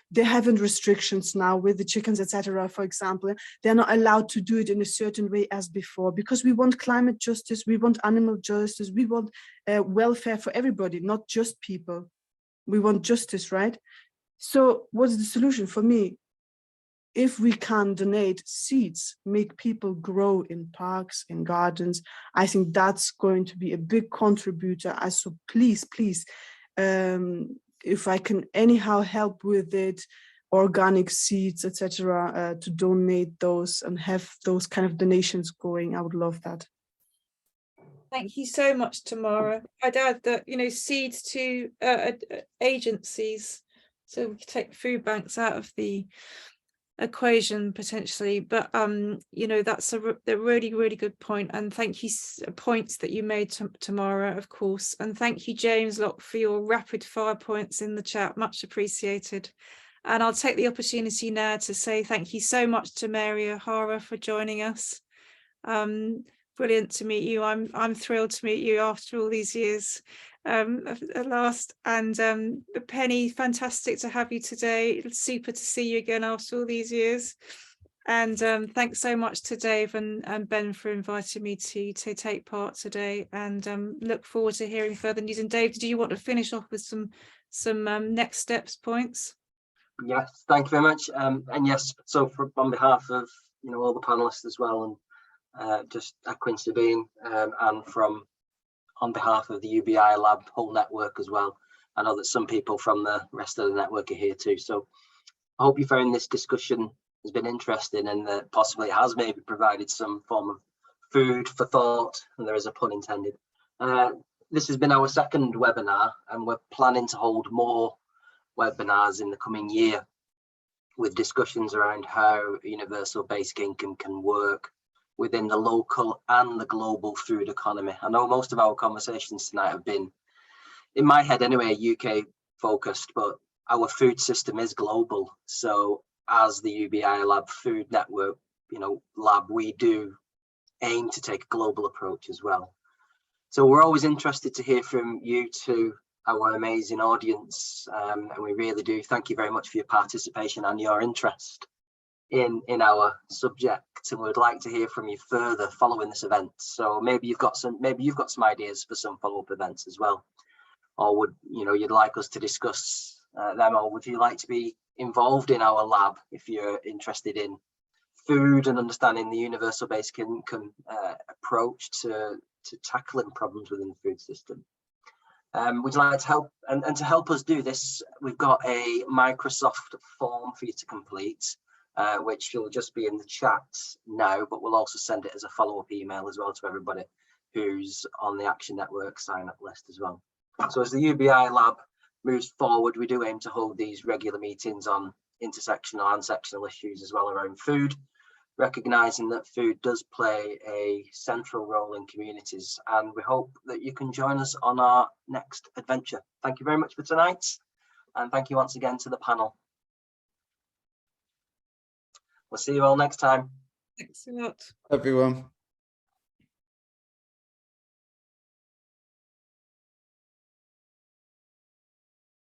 They're having restrictions now with the chickens, etc. For example, they're not allowed to do it in a certain way as before, because we want climate justice, we want animal justice, we want welfare for everybody, not just people. We want justice, right? So what's the solution for me? If we can donate seeds, make people grow in parks, in gardens, I think that's going to be a big contributor. So please, if I can anyhow help with it, organic seeds, etc., to donate those and have those kind of donations going, I would love that. Thank you so much, Tamara. I'd add that, you know, seeds to agencies, so we could take food banks out of the equation potentially, but you know, that's a really, really good point, and thank you, points that you made, Tamara, of course, and thank you, James Locke, for your rapid fire points in the chat, much appreciated. And I'll take the opportunity now to say thank you so much to Mary O'Hara for joining us. Brilliant to meet you. I'm thrilled to meet you after all these years at last. And Penny, fantastic to have you today. It's super to see you again after all these years. And thanks so much to Dave and Ben for inviting me to take part today, and look forward to hearing further news. And Dave, do you want to finish off with some next steps points? Yes, thank you very much. And yes, so on behalf of all the panelists as well, and just echoing Sabine, and on behalf of the UBI Lab whole network as well. I know that some people from the rest of the network are here too. So I hope you found this discussion has been interesting, and that possibly it has maybe provided some form of food for thought, and there is a pun intended. This has been our second webinar, and we're planning to hold more webinars in the coming year with discussions around how universal basic income can work within the local and the global food economy. I know most of our conversations tonight have been, in my head anyway, UK focused, but our food system is global. So as the UBI Lab Food Network, lab, we do aim to take a global approach as well. So we're always interested to hear from you too, our amazing audience, and we really do thank you very much for your participation and your interest in our subject, and we'd like to hear from you further following this event. So maybe you've got some ideas for some follow-up events as well, or would you'd like us to discuss them, or would you like to be involved in our lab if you're interested in food and understanding the universal basic income approach to tackling problems within the food system. Would you like to help? And to help us do this, we've got a Microsoft form for you to complete, which will just be in the chat now, but we'll also send it as a follow-up email as well to everybody who's on the Action Network sign-up list as well. So as the UBI Lab moves forward, we do aim to hold these regular meetings on intersectional and sectional issues as well around food, recognising that food does play a central role in communities, and we hope that you can join us on our next adventure. Thank you very much for tonight, and thank you once again to the panel. We'll see you all next time. Thanks a lot. Everyone.